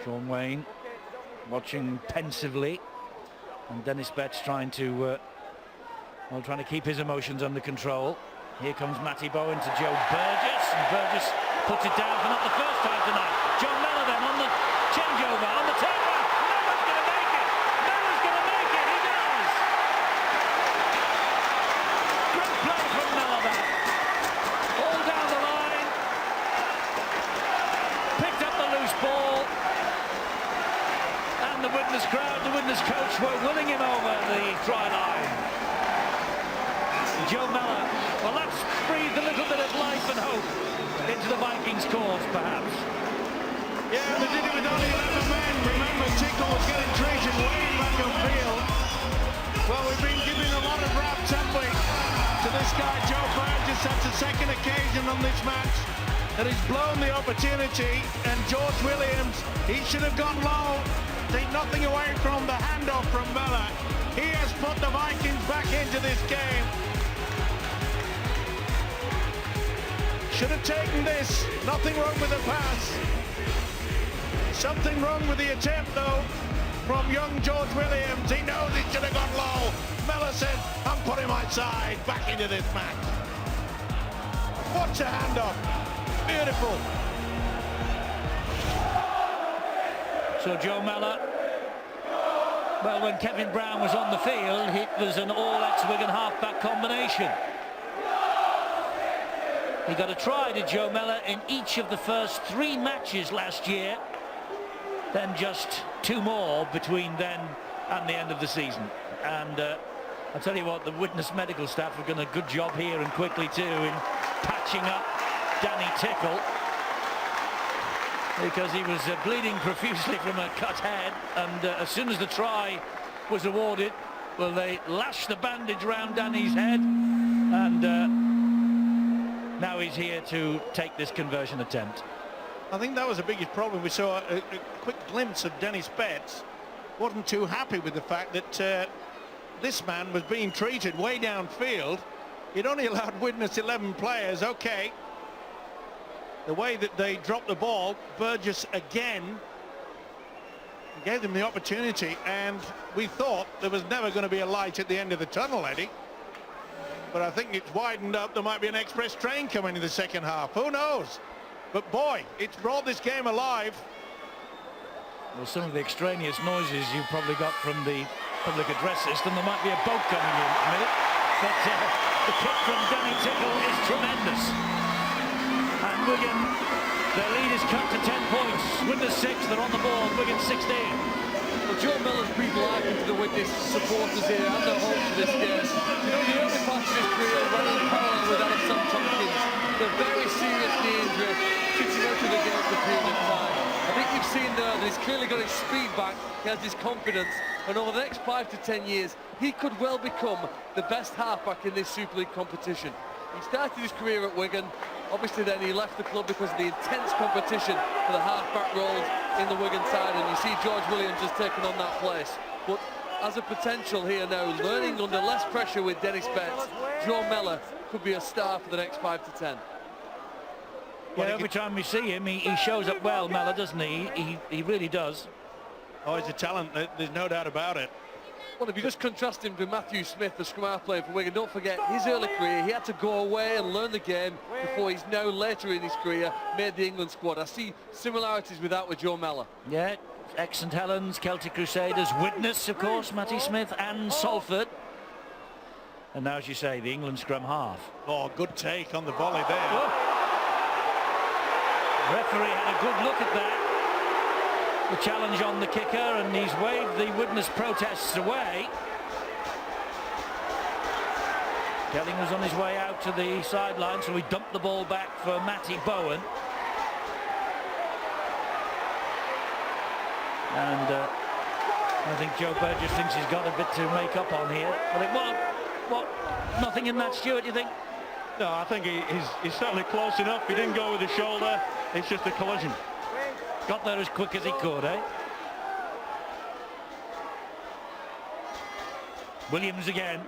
Sean Wayne watching pensively, and Dennis Betts trying to keep his emotions under control. Here comes Matty Bowen to Joe Burgess, and Burgess puts it down for not the first time tonight. Joe Mellor then on the changeover, on the turnaround. Mellor's going to make it. Mellor's going to make it. He does. Great play from Mellor there. All down the line. Picked up the loose ball. The Widnes crowd, the Widnes coach were willing him over the try line. Joe Mellor, well, that's breathed a little bit of life and hope into the Vikings' cause, perhaps. Yeah, they did it with only 11 men. Remember, Tickle was getting treated way back on field. Well, we've been giving a lot of raps, haven't we, to this guy, Joe Burgess. That's the second occasion on this match that he's blown the opportunity, and George Williams, he should have gone low. Take nothing away from the handoff from Mellor. He has put the Vikings back into this game. Should have taken this. Nothing wrong with the pass. Something wrong with the attempt, though, from young George Williams. He knows he should have gone low. Mellor said, I'm putting my side back into this match. Watch the handoff. Beautiful. So Joe Mellor, well, when Kevin Brown was on the field, it was an all-ex-Wigan half-back combination. He got a try to Joe Mellor in each of the first 3 matches last year, then just 2 more between then and the end of the season. And I'll tell you what, the Widnes medical staff have done a good job here, and quickly too, in patching up Danny Tickle, because he was bleeding profusely from a cut head, and as soon as the try was awarded, well, they lashed the bandage round Danny's head, and now he's here to take this conversion attempt. I think that was the biggest problem. We saw a quick glimpse of Dennis Betts. Wasn't too happy with the fact that this man was being treated way downfield. He'd only allowed Widnes 11 players. Okay. The way that they dropped the ball, Burgess again gave them the opportunity, and we thought there was never going to be a light at the end of the tunnel, Eddie. But I think it's widened up. There might be an express train coming in the second half. Who knows? But boy, it's brought this game alive. Well, some of the extraneous noises you've probably got from the public address system, there might be a boat coming in a minute. But the kick from Danny Tickle is tremendous. And Wigan, their lead is cut to 10 points. Widnes 6, they're on the board. Wigan 16. Well, Joe Miller's people arguing to the Widnes supporters here and their home to this game. You know, the early part of his career running parallel with Alexander Tompkins, the very serious knee injury took him out of the game for a period of time. I think you've seen there that he's clearly got his speed back, he has his confidence, and over the next 5 to 10 years, he could well become the best halfback in this Super League competition. He started his career at Wigan. Obviously then he left the club because of the intense competition for the half-back roles in the Wigan side, and you see George Williams has taken on that place. But as a potential here now, learning under less pressure with Dennis Betts, Joe Mellor could be a star for the next 5 to 10. Yeah, every time we see him, he shows up well, Mellor, doesn't he? He really does. Oh, he's a talent, there's no doubt about it. Well, if you just contrast him with Matthew Smith, the scrum half player for Wigan, don't forget his early career, he had to go away and learn the game before he's now later in his career made the England squad. I see similarities with that with Joe Mellor. Yeah, ex-St Helens, Celtic Crusaders, Widnes, of course, Matty Smith and Salford. And now, as you say, the England scrum half. Oh, good take on the volley there. Oh. The referee had a good look at that. The challenge on the kicker, and he's waved the Widnes protests away. Gelling was on his way out to the sideline, so he dumped the ball back for Matty Bowen. And I think Joe Burgess thinks he's got a bit to make up on here. I think, what? Nothing in that, Stuart, you think? No, I think he's certainly close enough. He didn't go with the shoulder. It's just a collision. Got there as quick as he could, eh? Williams again.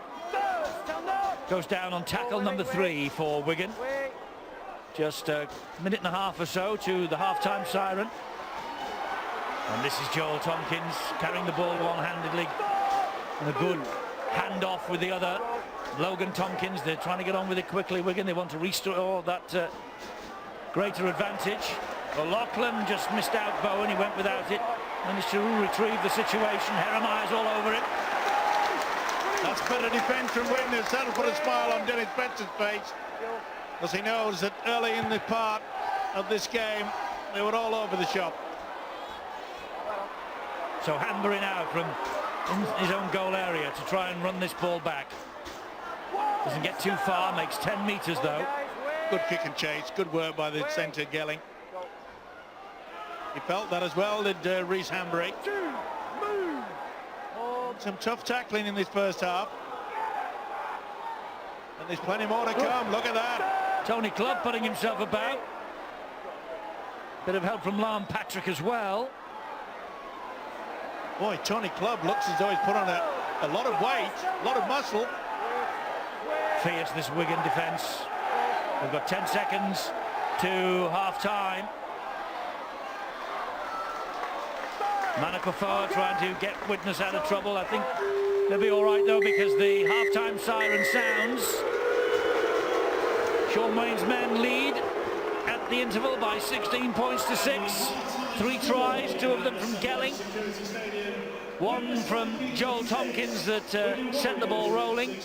Goes down on tackle number 3 for Wigan. Just a minute and a half or so to the half-time siren. And this is Joel Tompkins carrying the ball one-handedly. And a good handoff with the other. Logan Tompkins, they're trying to get on with it quickly, Wigan. They want to restore that greater advantage. Well, Lachlan just missed out Bowen, he went without it. Managed to retrieve the situation. Heremeyer's all over it. That's better defence from Widnes. That'll put a smile on Dennis Benson's face, because he knows that early in the part of this game, they were all over the shop. So Hanbury now from his own goal area to try and run this ball back. Doesn't get too far, makes 10 metres though. Good kick and chase, good work by the centre, Gelling. He felt that as well, did Rhys Hanbury. Some tough tackling in this first half. And there's plenty more to come, look at that. Tony Clubb putting himself about. Bit of help from Larm Patrick as well. Boy, Tony Clubb looks as though he's put on a lot of weight, a lot of muscle. Fierce, this Wigan defence. We've got 10 seconds to half-time. Manakofoa trying to get Widnes out of trouble. I think they'll be all right though, because the half-time siren sounds. Sean Wayne's men lead at the interval by 16 points to 6. 3 tries, 2 of them from Gelling. 1 from Joel Tompkins that sent the ball rolling.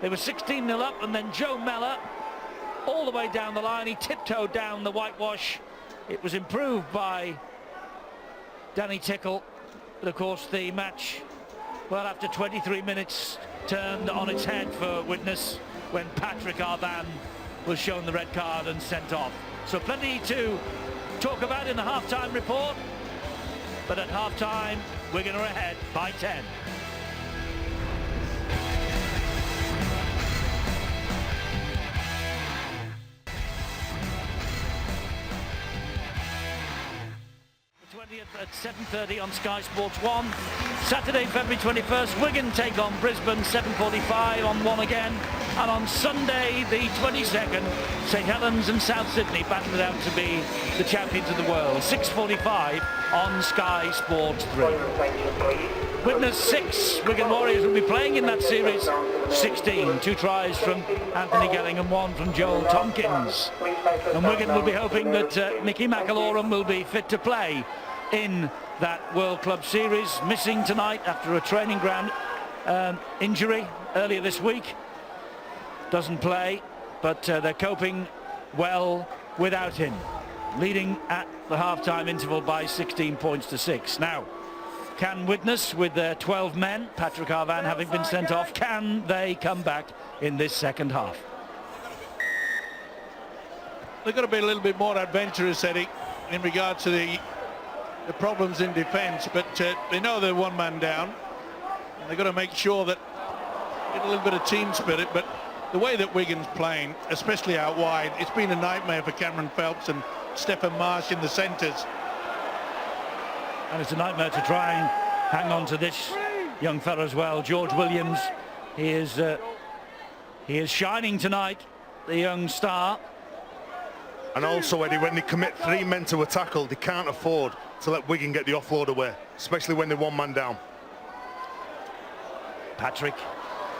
They were 16-0 up, and then Joe Mellor all the way down the line. He tiptoed down the whitewash. It was improved by Danny Tickle, but of course the match, well, after 23 minutes turned on its head for Widnes when Patrick Arvan was shown the red card and sent off. So plenty to talk about in the half-time report, but at half-time Wigan are ahead by 10. At 7:30 on Sky Sports 1. Saturday, February 21st, Wigan take on Brisbane, 7:45 on 1 again. And on Sunday, the 22nd, St Helens and South Sydney battle it out to be the champions of the world. 6:45 on Sky Sports 3. Widnes 6, Wigan Warriors will be playing in that series 16. 2 tries from Anthony Gelling and 1 from Joel Tompkins. And Wigan will be hoping that Mickey McAlorum will be fit to play in that World Club Series, missing tonight after a training ground injury earlier this week. Doesn't play, but they're coping well without him, leading at the half-time interval by 16 points to 6. Now, can Widnes, with their 12 men, Patrick Arvan having been sent off, can they come back in this second half? They've got to be a little bit more adventurous, Eddie, in regard to the problems in defence, but they know they're 1 man down, and they've got to make sure that get a little bit of team spirit. But the way that Wigan's playing, especially out wide, it's been a nightmare for Cameron Phelps and Stephen Marsh in the centres. And it's a nightmare to try and hang on to this young fella as well, George Williams. He is shining tonight, the young star. And also, Eddie, when they commit 3 men to a tackle, they can't afford to let Wigan get the offload away, especially when they're 1 man down. Patrick.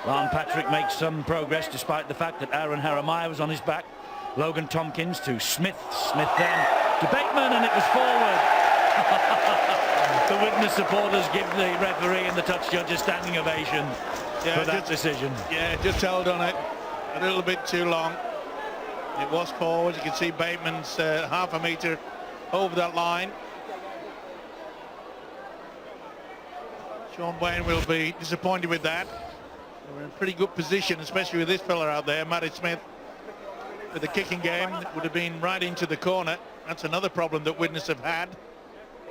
Lon Patrick makes some progress despite the fact that Aaron Jeremiah was on his back. Logan Tompkins to Smith. Smith then to Bateman, and it was forward. The Widnes supporters give the referee and the touch judge a standing ovation for that decision. Yeah, just held on it a little bit too long. It was forward. You can see Bateman's half a metre over that line. Sean Wayne will be disappointed with that. We're in pretty good position, especially with this fella out there, Matty Smith. With the kicking game, it would have been right into the corner. That's another problem that Widnes have had,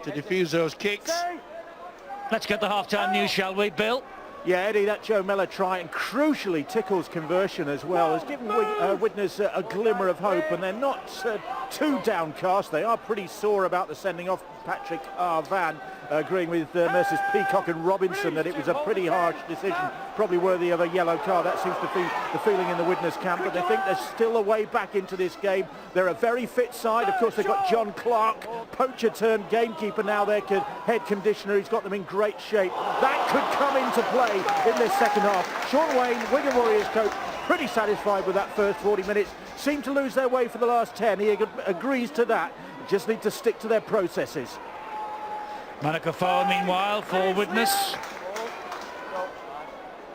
to defuse those kicks. Let's get the half-time news, shall we, Bill? Yeah, Eddie, that Joe Mellor try, and crucially Tickle's conversion as well, has given Widnes a glimmer of hope, and they're not too downcast. They are pretty sore about the sending off. Patrick R. Van agreeing with Mercers Peacock and Robinson that it was a pretty harsh decision, probably worthy of a yellow card. That seems to be the feeling in the Widnes camp, but they think there's still a way back into this game. They're a very fit side. Of course, they've got John Clark, poacher turned gamekeeper now, their head conditioner. He's got them in great shape. That could come into play in this second half. Sean Wayne, Wigan Warriors coach, pretty satisfied with that first 40 minutes. Seemed to lose their way for the last 10. He agrees to that. Just need to stick to their processes. Manukau, meanwhile, for Widnes.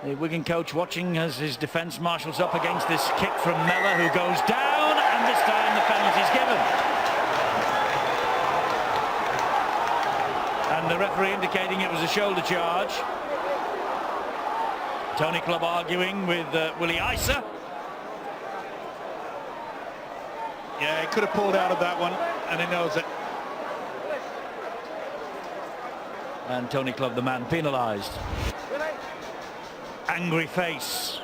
The Wigan coach watching as his defence marshals up against this kick from Mellor, who goes down, and this time the penalty's given. And the referee indicating it was a shoulder charge. Tony Clubb arguing with Willie Isa. Yeah, he could have pulled out of that one, and he knows it. And Tony Clubb, the man penalised. Angry face.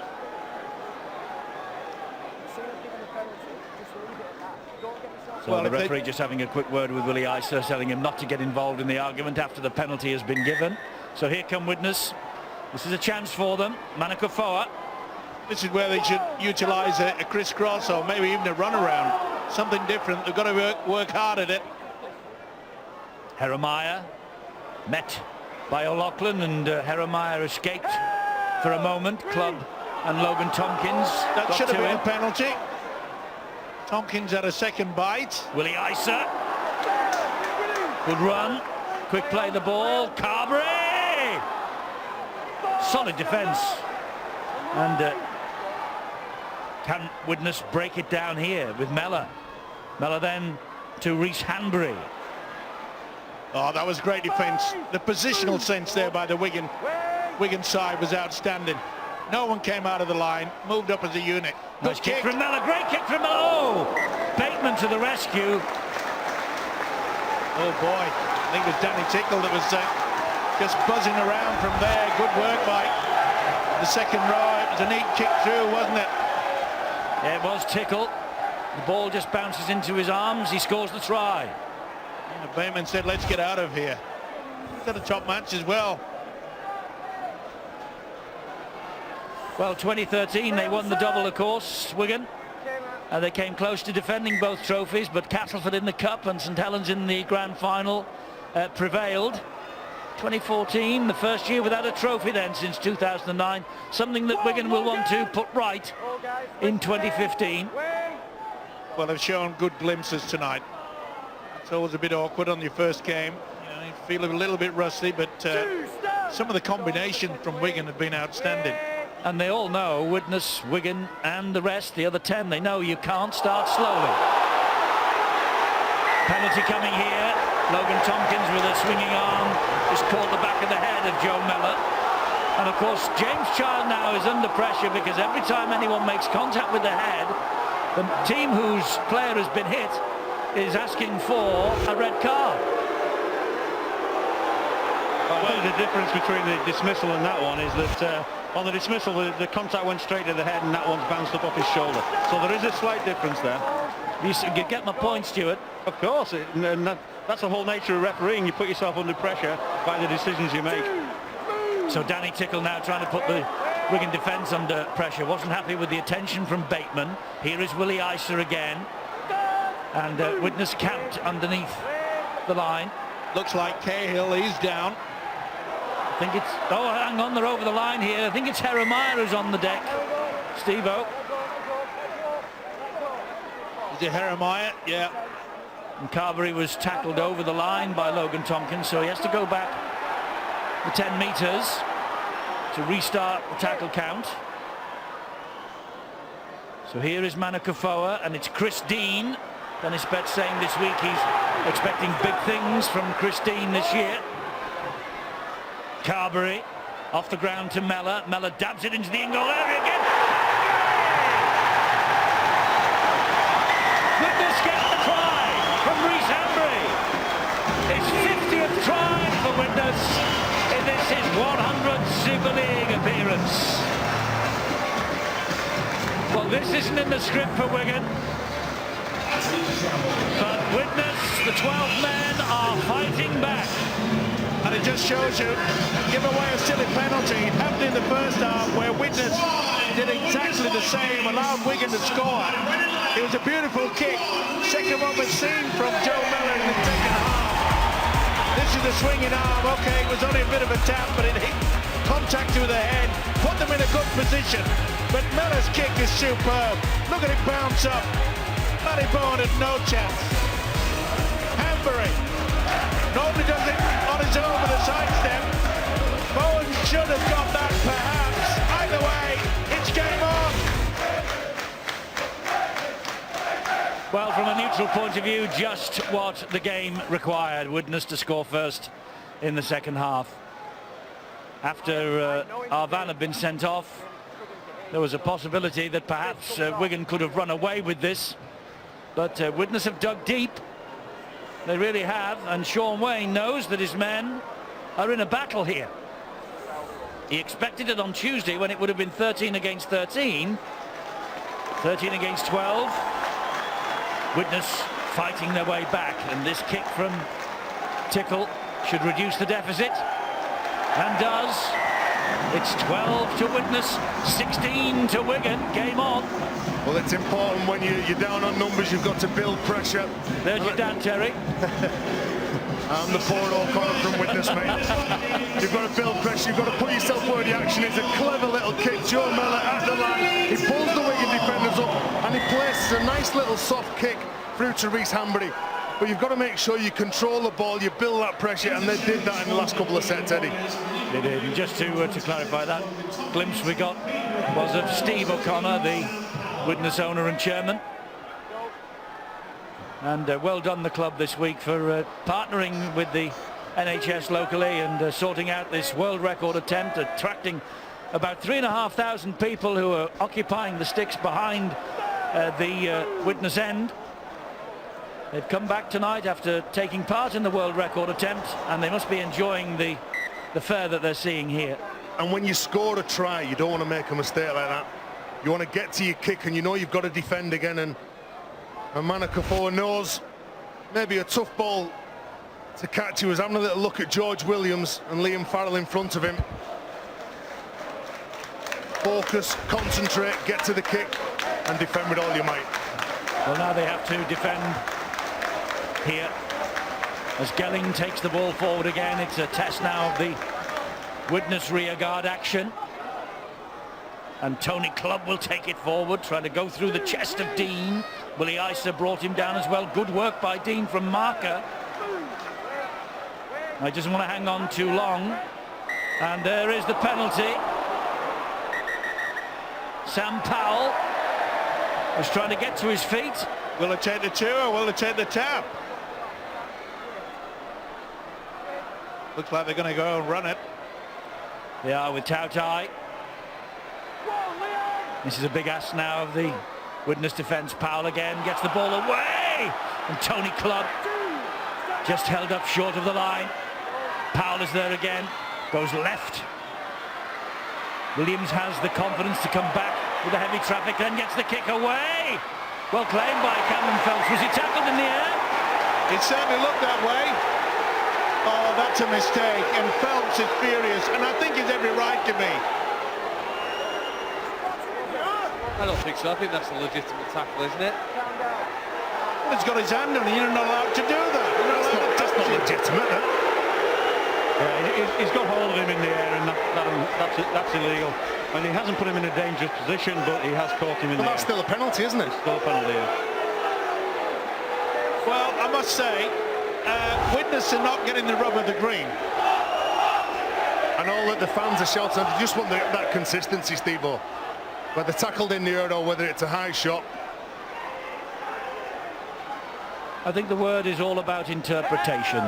So Well, the referee just having a quick word with Willie Isa, telling him not to get involved in the argument after the penalty has been given. So here come Widnes. This is a chance for them. Manukau. This is where they should utilise a crisscross or maybe even a runaround. Something different. They've got to work hard at it. Jeremiah met by O'Loughlin, and Jeremiah escaped for a moment. Clubb and Logan Tompkins. That should have been a penalty. Tompkins had a second bite. Willie Isa. Good run. Quick play the ball. Carberry. Solid defence. And can Widnes break it down here with Mellor? Mellor then to Rhys Hanbury. Oh, that was great defence. The positional sense there by the Wigan side was outstanding. No one came out of the line, moved up as a unit. Nice kick from Mellor, great kick from Mellor. Oh, Bateman to the rescue. Oh boy, I think it was Danny Tickle that was just buzzing around from there. Good work by the second row. It was a neat kick through, wasn't it? Yeah, it was Tickle. The ball just bounces into his arms. He scores the try. Yeah, Bateman said, let's get out of here. He's got a top match as well. Well, 2013 they won the double, of course, Wigan. They came close to defending both trophies, but Castleford in the Cup and St Helens in the Grand Final prevailed. 2014, the first year without a trophy then since 2009, something that Wigan will want to put right in 2015. Well, they've shown good glimpses tonight. It's always a bit awkward on your first game. You feel a little bit rusty, but some of the combinations from Wigan have been outstanding. And they all know, Widnes, Wigan and the rest, the other 10, they know you can't start slowly. Penalty coming here. Logan Tompkins with a swinging arm just caught the back of the head of Joe Mellor. And of course, James Child now is under pressure because every time anyone makes contact with the head, the team whose player has been hit is asking for a red card. Well, I think the difference between the dismissal and that one is that on the dismissal, the contact went straight to the head and that one's bounced up off his shoulder. So there is a slight difference there. You get my point, Stuart. Of course, and that's the whole nature of refereeing. You put yourself under pressure by the decisions you make. So Danny Tickle now trying to put the Wigan defence under pressure. Wasn't happy with the attention from Bateman. Here is Willie Isa again. And Widnes camped underneath the line. Looks like Cahill, he's down. think it's... Oh, hang on, they're over the line here. I think it's Jeremiah who's on the deck. Steve-O. Is it Jeremiah? Yeah. And Carberry was tackled over the line by Logan Tompkins, so he has to go back the 10 metres to restart the tackle count. So here is Manakafoa, and it's Chris Dean. Dennis Betts saying this week he's expecting big things from Chris Dean this year. Carberry off the ground to Mellor. Mellor dabs it into the in-goal area again. Widnes get the try from Rhys Hambury. His 50th try for Widnes in this his 100th Super League appearance. Well, this isn't in the script for Wigan. But Widnes, the 12 men, are fighting back. And it just shows you, give away a silly penalty. It happened in the first half where Widnes did exactly the same, allowed Wigan to score. It was a beautiful kick. Second one was seen from Joe Mellor in the second half. This is a swinging arm. Okay, it was only a bit of a tap, but it hit contact to the head, put them in a good position. But Mellor's kick is superb. Look at it bounce up. Matty Bowen had no chance. Hambury. Nobody does it on his own with a sidestep. Bowen should have got that perhaps. Either way, it's game on. Well, from a neutral point of view, just what the game required. Widnes to score first in the second half. After Arvan had been sent off, there was a possibility that perhaps Wigan could have run away with this. But Widnes have dug deep. They really have, and Sean Wayne knows that his men are in a battle here. He expected it on Tuesday when it would have been 13 against 13. 13 against 12. Widnes fighting their way back, and this kick from Tickle should reduce the deficit, and does. It's 12 to Widnes, 16 to Wigan. Game on. Well, it's important when you're down on numbers, you've got to build pressure. There's your Dan Terry. I'm the poor O'Connor from Widnes, mate. You've got to build pressure, you've got to put yourself where the action is. A clever little kick. Joe Mellor at the line. He pulls the Wigan defenders up and he places a nice little soft kick through to Rhys Hambury. But you've got to make sure you control the ball, you build that pressure, and they did that in the last couple of sets, Eddie. They did. And just to clarify, that glimpse we got was of Steve O'Connor, the Widnes owner and chairman. And well done the club this week for partnering with the NHS locally and sorting out this world record attempt, attracting about 3,500 people who are occupying the sticks behind the Widnes end. They've come back tonight after taking part in the world record attempt, and they must be enjoying the fare that they're seeing here. And when you score a try, you don't want to make a mistake like that. You want to get to your kick, and you know you've got to defend again, and Manakafoa knows maybe a tough ball to catch. He was having a little look at George Williams and Liam Farrell in front of him. Focus, concentrate, get to the kick, and defend with all your might. Well, now they have to defend here as Gelling takes the ball forward again. It's a test now of the Widnes rear guard action, and Tony Clubb will take it forward, trying to go through the chest of Dean. Willie Isa brought him down as well. Good work by Dean from marker. I just want to hang on too long, and there is the penalty. Sam Powell was trying to get to his feet. Will they take the two or will they take the tap? Looks like they're going to go and run it. They are with Tautai. This is a big ask now of the Widnes defence. Powell again gets the ball away, and Tony Clubb just held up short of the line. Powell is there again, goes left. Williams has the confidence to come back with the heavy traffic, then gets the kick away. Well claimed by Cameron Phelps. Was he tackled in the air? It certainly looked that way. Oh, that's a mistake, and Phelps is furious, and I think he's every right to be. I don't think so. I think that's a legitimate tackle, isn't it? Well, he's got his hand on it. You're not allowed to do that. That's not legitimate, then. Yeah, he's got hold of him in the air. that's illegal. And he hasn't put him in a dangerous position, but he has caught him in But the that's air. still a penalty, isn't it? Still a penalty, yeah. Well, I must say, Widnes are not getting the rub of the green. And all that the fans are shouting, they just want that consistency, Steve-O. Whether tackled in the air or whether it's a high shot. I think the word is all about interpretation.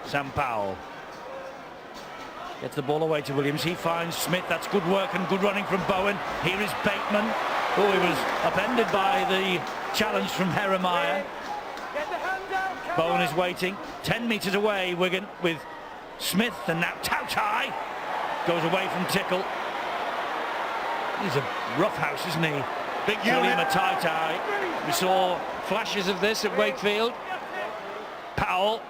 Sam Powell gets the ball away to Williams. He finds Smith. That's good work and good running from Bowen. Here is Bateman. Oh, he was upended by the challenge from Jeremiah. Bowen is waiting. 10 metres away, Wigan, with Smith, and now Tautai goes away from Tickle. He's a rough house, isn't he? Big unit. Tautai. We saw flashes of this at Wakefield. Powell.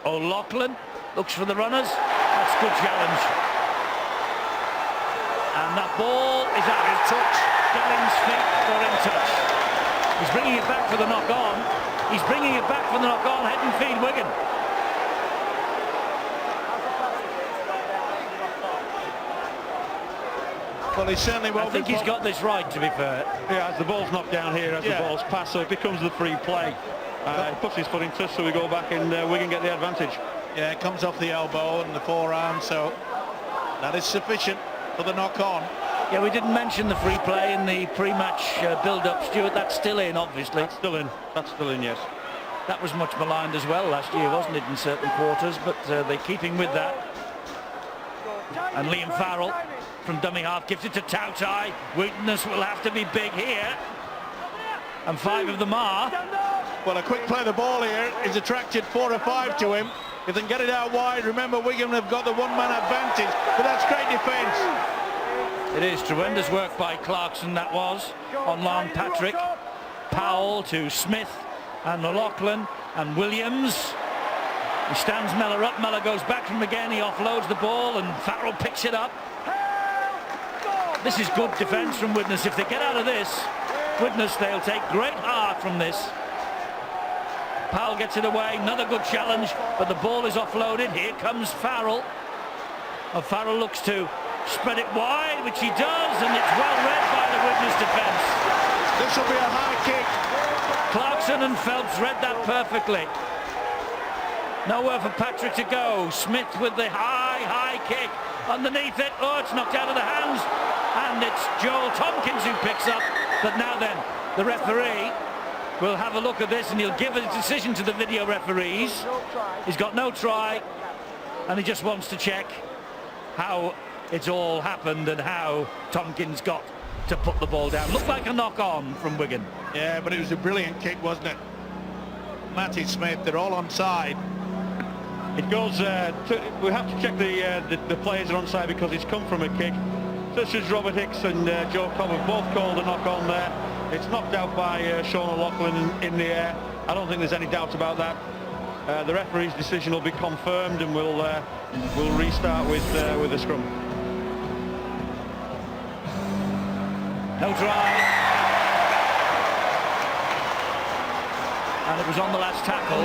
O'Loughlin looks for the runners. That's a good challenge. And that ball is out of touch. Gelling's feet are in touch. He's bringing it back for the knock-on. He's bringing it back for the knock-on. Head and feed Wigan. Well, he certainly won't. I think he's got this right, to be fair. Yeah, as the ball's knocked down here, as the ball's passed, so it becomes the free play. He puts his foot in touch, so we go back and Wigan get the advantage. Yeah, it comes off the elbow and the forearm, so that is sufficient for the knock-on. Yeah, we didn't mention the free play in the pre-match build-up, Stuart. That's still in, obviously. That's still in. That's still in, yes. That was much maligned as well last year, wasn't it, in certain quarters? But they're keeping with that. And Liam Farrell from dummy half gives it to Tautai. Widnes will have to be big here. And 5 of them are. Well, a quick play of the ball here is attracted 4 or 5 to him. If they can get it out wide, remember Wigan have got the one-man advantage, but that's great defence. It is tremendous work by Clarkson, that was, on Lon Patrick. Powell to Smith and O'Loughlin and Williams. He stands Mellor up. Mellor goes back from again. He offloads the ball and Farrell picks it up. This is good defence from Widnes. If they get out of this, Widnes, they'll take great heart from this. Powell gets it away. Another good challenge, but the ball is offloaded. Here comes Farrell. Oh, Farrell looks to spread it wide, which he does, and it's well read by the Widnes defence. This will be a high kick. Clarkson and Phelps read that perfectly. Nowhere for Patrick to go. Smith with the high kick underneath it. Oh, it's knocked out of the hands, and it's Joel Tompkins who picks up. But now then, the referee will have a look at this, and he'll give a decision to the video referees. He's got no try, and he just wants to check how it's all happened and how Tompkins got to put the ball down. Looked like a knock-on from Wigan. Yeah, but it was a brilliant kick, wasn't it? Matty Smith, they're all onside. It goes. We have to check the players are onside because it's come from a kick. Such as Robert Hicks and Joe Cobb have both called a knock-on there. It's knocked out by Sean O'Loughlin in the air. I don't think there's any doubt about that. The referee's decision will be confirmed, and we'll restart with the scrum. No try. And it was on the last tackle,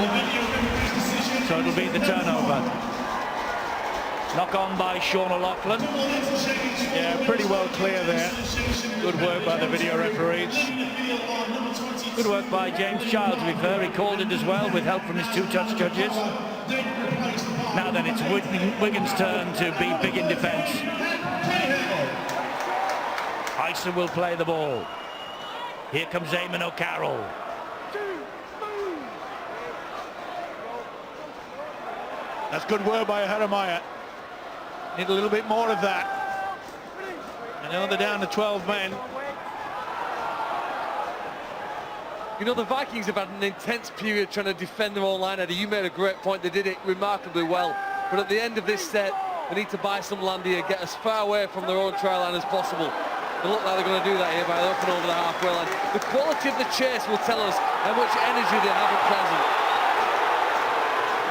so it'll be the turnover. Knock on by Sean O'Loughlin. Yeah, pretty well clear there. Good work by the video referees. Good work by James Child, to be fair. He called it as well with help from his 2 touch judges. Now then, it's Wigan's turn to be big in defence. Isa will play the ball. Here comes Eamon O'Carroll. That's good work by Jeremiah. Need a little bit more of that. And now they're down to 12 men. You know, the Vikings have had an intense period trying to defend their own line. Eddie, you made a great point. They did it remarkably well. But at the end of this set, they need to buy some land here, get as far away from their own try line as possible. They look like they're going to do that here by looking over the halfway line. The quality of the chase will tell us how much energy they have at present.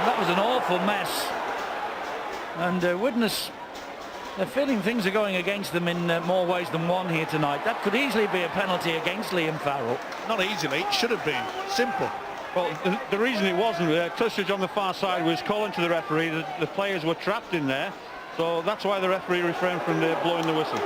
That was an awful mess. And Widnes, they're feeling things are going against them in more ways than one here tonight. That could easily be a penalty against Liam Farrell. Not easily, it should have been. Simple. Well, the reason it wasn't, Tussidge on the far side was calling to the referee that the players were trapped in there, so that's why the referee refrained from blowing the whistle.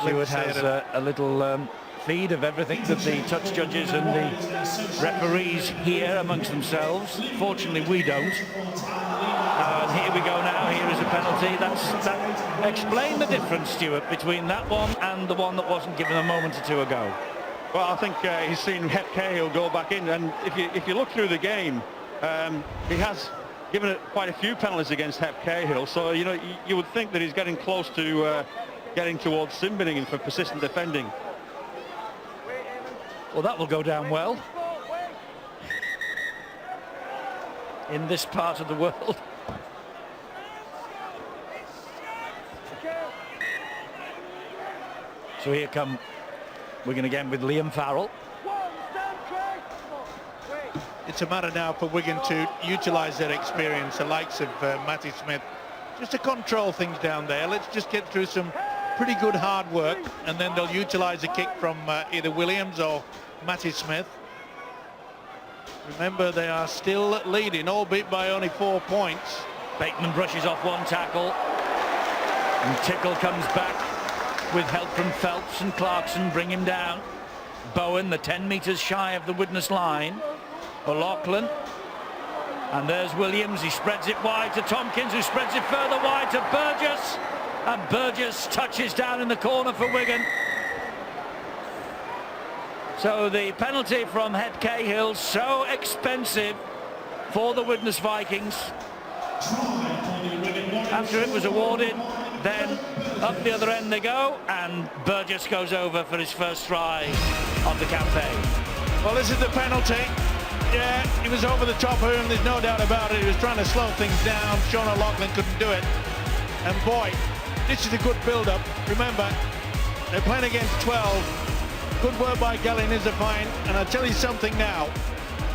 Stewart has a little feed of everything that the touch judges and the referees hear amongst themselves. Fortunately, we don't. And here we go now. Here is a penalty. That explain the difference, Stewart, between that one and the one that wasn't given a moment or two ago. Well, I think he's seen Hep Cahill go back in, and if you look through the game, he has given it quite a few penalties against Hep Cahill. So you know you would think that he's getting close to getting towards sin binning for persistent defending. Well, that will go down well in this part of the world. So here come Wigan again with Liam Farrell. It's a matter now for Wigan to utilise their experience, the likes of Matty Smith, just to control things down there. Let's just get through some pretty good hard work, and then they'll utilise a kick from either Williams or Matty Smith. Remember, they are still leading, albeit by only 4 points. Bateman brushes off one tackle, and Tickle comes back with help from Phelps and Clarkson, bring him down. Bowen, the 10 metres shy of the Widnes line. O'Loughlin, and there's Williams. He spreads it wide to Tompkins, who spreads it further wide to Burgess, and Burgess touches down in the corner for Wigan. So the penalty from Hep Cahill, so expensive for the Widnes Vikings. After it was awarded, then up the other end they go, and Burgess goes over for his first try of the campaign. Well, this is the penalty. Yeah, he was over the top of him, there's no doubt about it. He was trying to slow things down. Sean O'Loughlin couldn't do it. And boy, this is a good build-up. Remember, they're playing against 12. Good work by Gallin Isafine. And I'll tell you something now.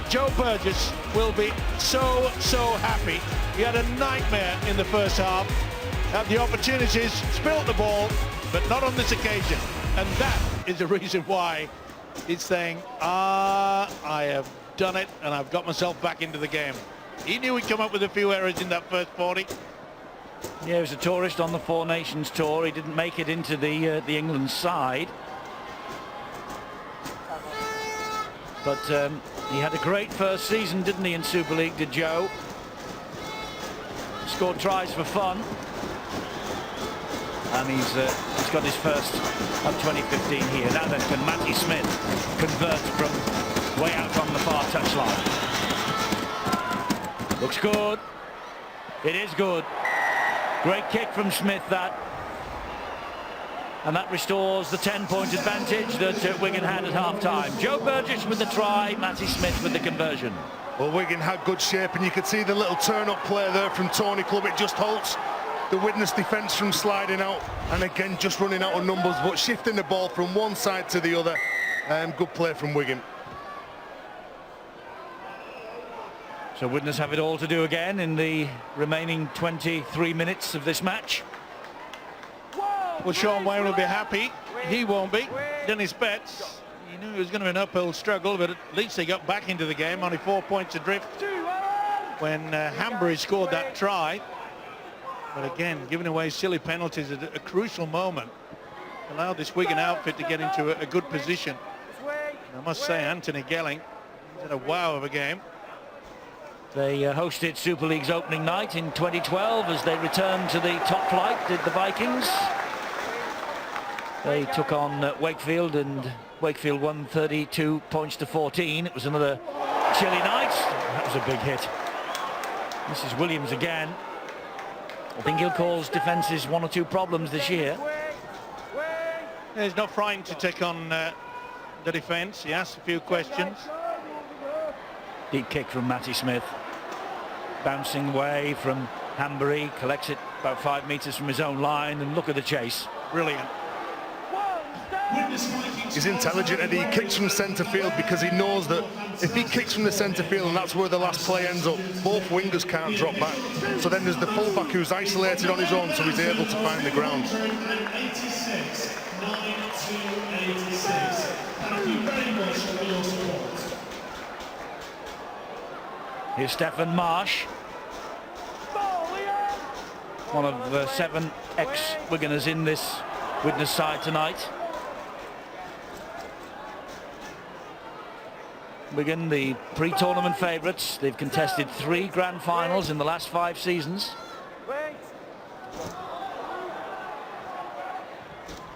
Joe Burgess will be so happy. He had a nightmare in the first half. Had the opportunities, spilt the ball, but not on this occasion. And that is the reason why he's saying, I have done it and I've got myself back into the game. He knew he'd come up with a few errors in that first 40. Yeah, he was a tourist on the Four Nations tour. He didn't make it into the England side. But he had a great first season, didn't he, in Super League, did Joe? Scored tries for fun. And he's got his first of 2015 here. Now then, can Matty Smith convert from way out on the far touchline? Looks good. It is good. Great kick from Smith, that. And that restores the 10-point advantage that Wigan had at half-time. Joe Burgess with the try, Matty Smith with the conversion. Well, Wigan had good shape, and you could see the little turn-up play there from Tony Clubb. It just halts the Widnes defence from sliding out, and again just running out of numbers, but shifting the ball from one side to the other. Good play from Wigan. So Widnes have it all to do again in the remaining 23 minutes of this match. Well, Sean Wayne will be happy. He won't be. Dennis Betts, he knew it was going to be an uphill struggle, but at least they got back into the game, only 4 points adrift when Hanbury scored that try. But again, giving away silly penalties at a crucial moment allowed this Wigan outfit to get into a good position. And I must say, Anthony Gelling, he's had a wow of a game. They hosted Super League's opening night in 2012 as they returned to the top flight, did the Vikings. They took on Wakefield, and Wakefield won 32 points to 14. It was another chilly night. That was a big hit. This is Williams again. I think he'll cause defences one or two problems this year. He's not frightened to take on the defence. He asks a few questions. Deep kick from Matty Smith. Bouncing away from Hanbury, collects it about 5 metres from his own line, and look at the chase. Brilliant. He's intelligent, and he kicks from centre field because he knows that if he kicks from the centre field and that's where the last play ends up, both wingers can't drop back. So then there's the fullback who's isolated on his own, so he's able to find the ground. 9-2-86. Thank you very much for your support. Here's Stefan Marsh, one of 7 ex-Wiganers in this Widnes side tonight. Wigan, the pre-tournament favourites. They've contested 3 grand finals in the last 5 seasons.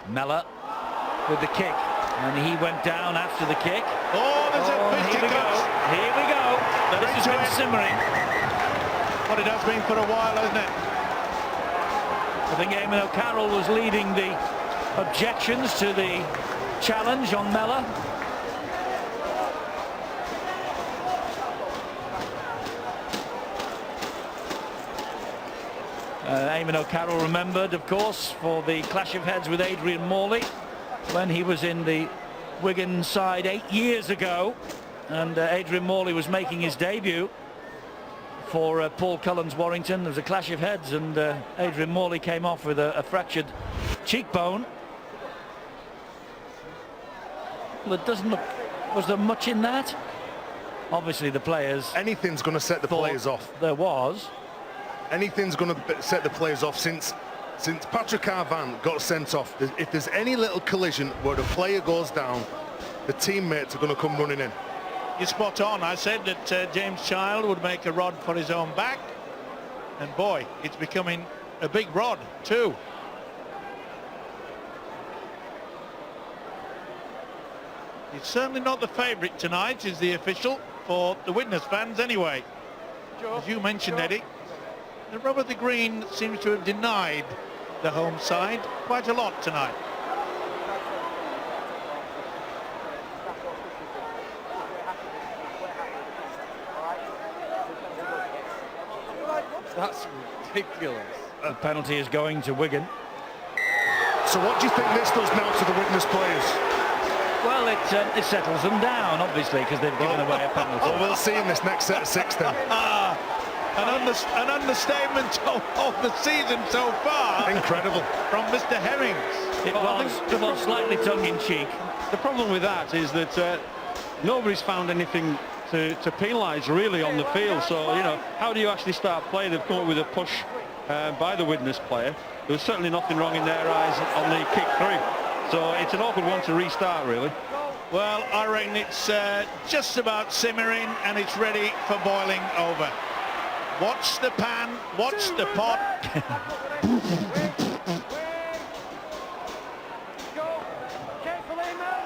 Mellor with the kick, and he went down after the kick. Oh, there's a Here we go. Here we go. This has been simmering. What it has been for a while, hasn't it? I think Eamon O'Carroll was leading the objections to the challenge on Mellor. Eamon O'Carroll remembered, of course, for the clash of heads with Adrian Morley when he was in the Wigan side 8 years ago, and Adrian Morley was making his debut for Paul Cullen's Warrington. There was a clash of heads, and Adrian Morley came off with a fractured cheekbone. Well, it doesn't look... Was there much in that? Obviously the players... Anything's going to set the players off. There was. Anything's going to set the players off since Patrick Arvan got sent off. If there's any little collision where the player goes down, the teammates are going to come running in. You're spot on. I said that James Child would make a rod for his own back, and boy, it's becoming a big rod too. He's certainly not the favourite tonight, is the official, for the Widnes fans anyway. As you mentioned, Eddie, the rub of the green seems to have denied the home side quite a lot tonight. That's ridiculous. The penalty is going to Wigan. So what do you think this does now to the Widnes players? Well, it settles them down, obviously, because they've given away a penalty. Well, we'll see in this next set of 6 then. An understatement of the season so far. Incredible. From Mr. Herrings. It was slightly tongue-in-cheek. The problem with that is that nobody's found anything to penalise really on the field. So, you know, how do you actually start play? They've come up with a push by the Widnes player. There was certainly nothing wrong in their eyes on the kick through. So it's an awkward one to restart, really. Well, I reckon it's just about simmering and it's ready for boiling over. Watch the pan, watch the pot.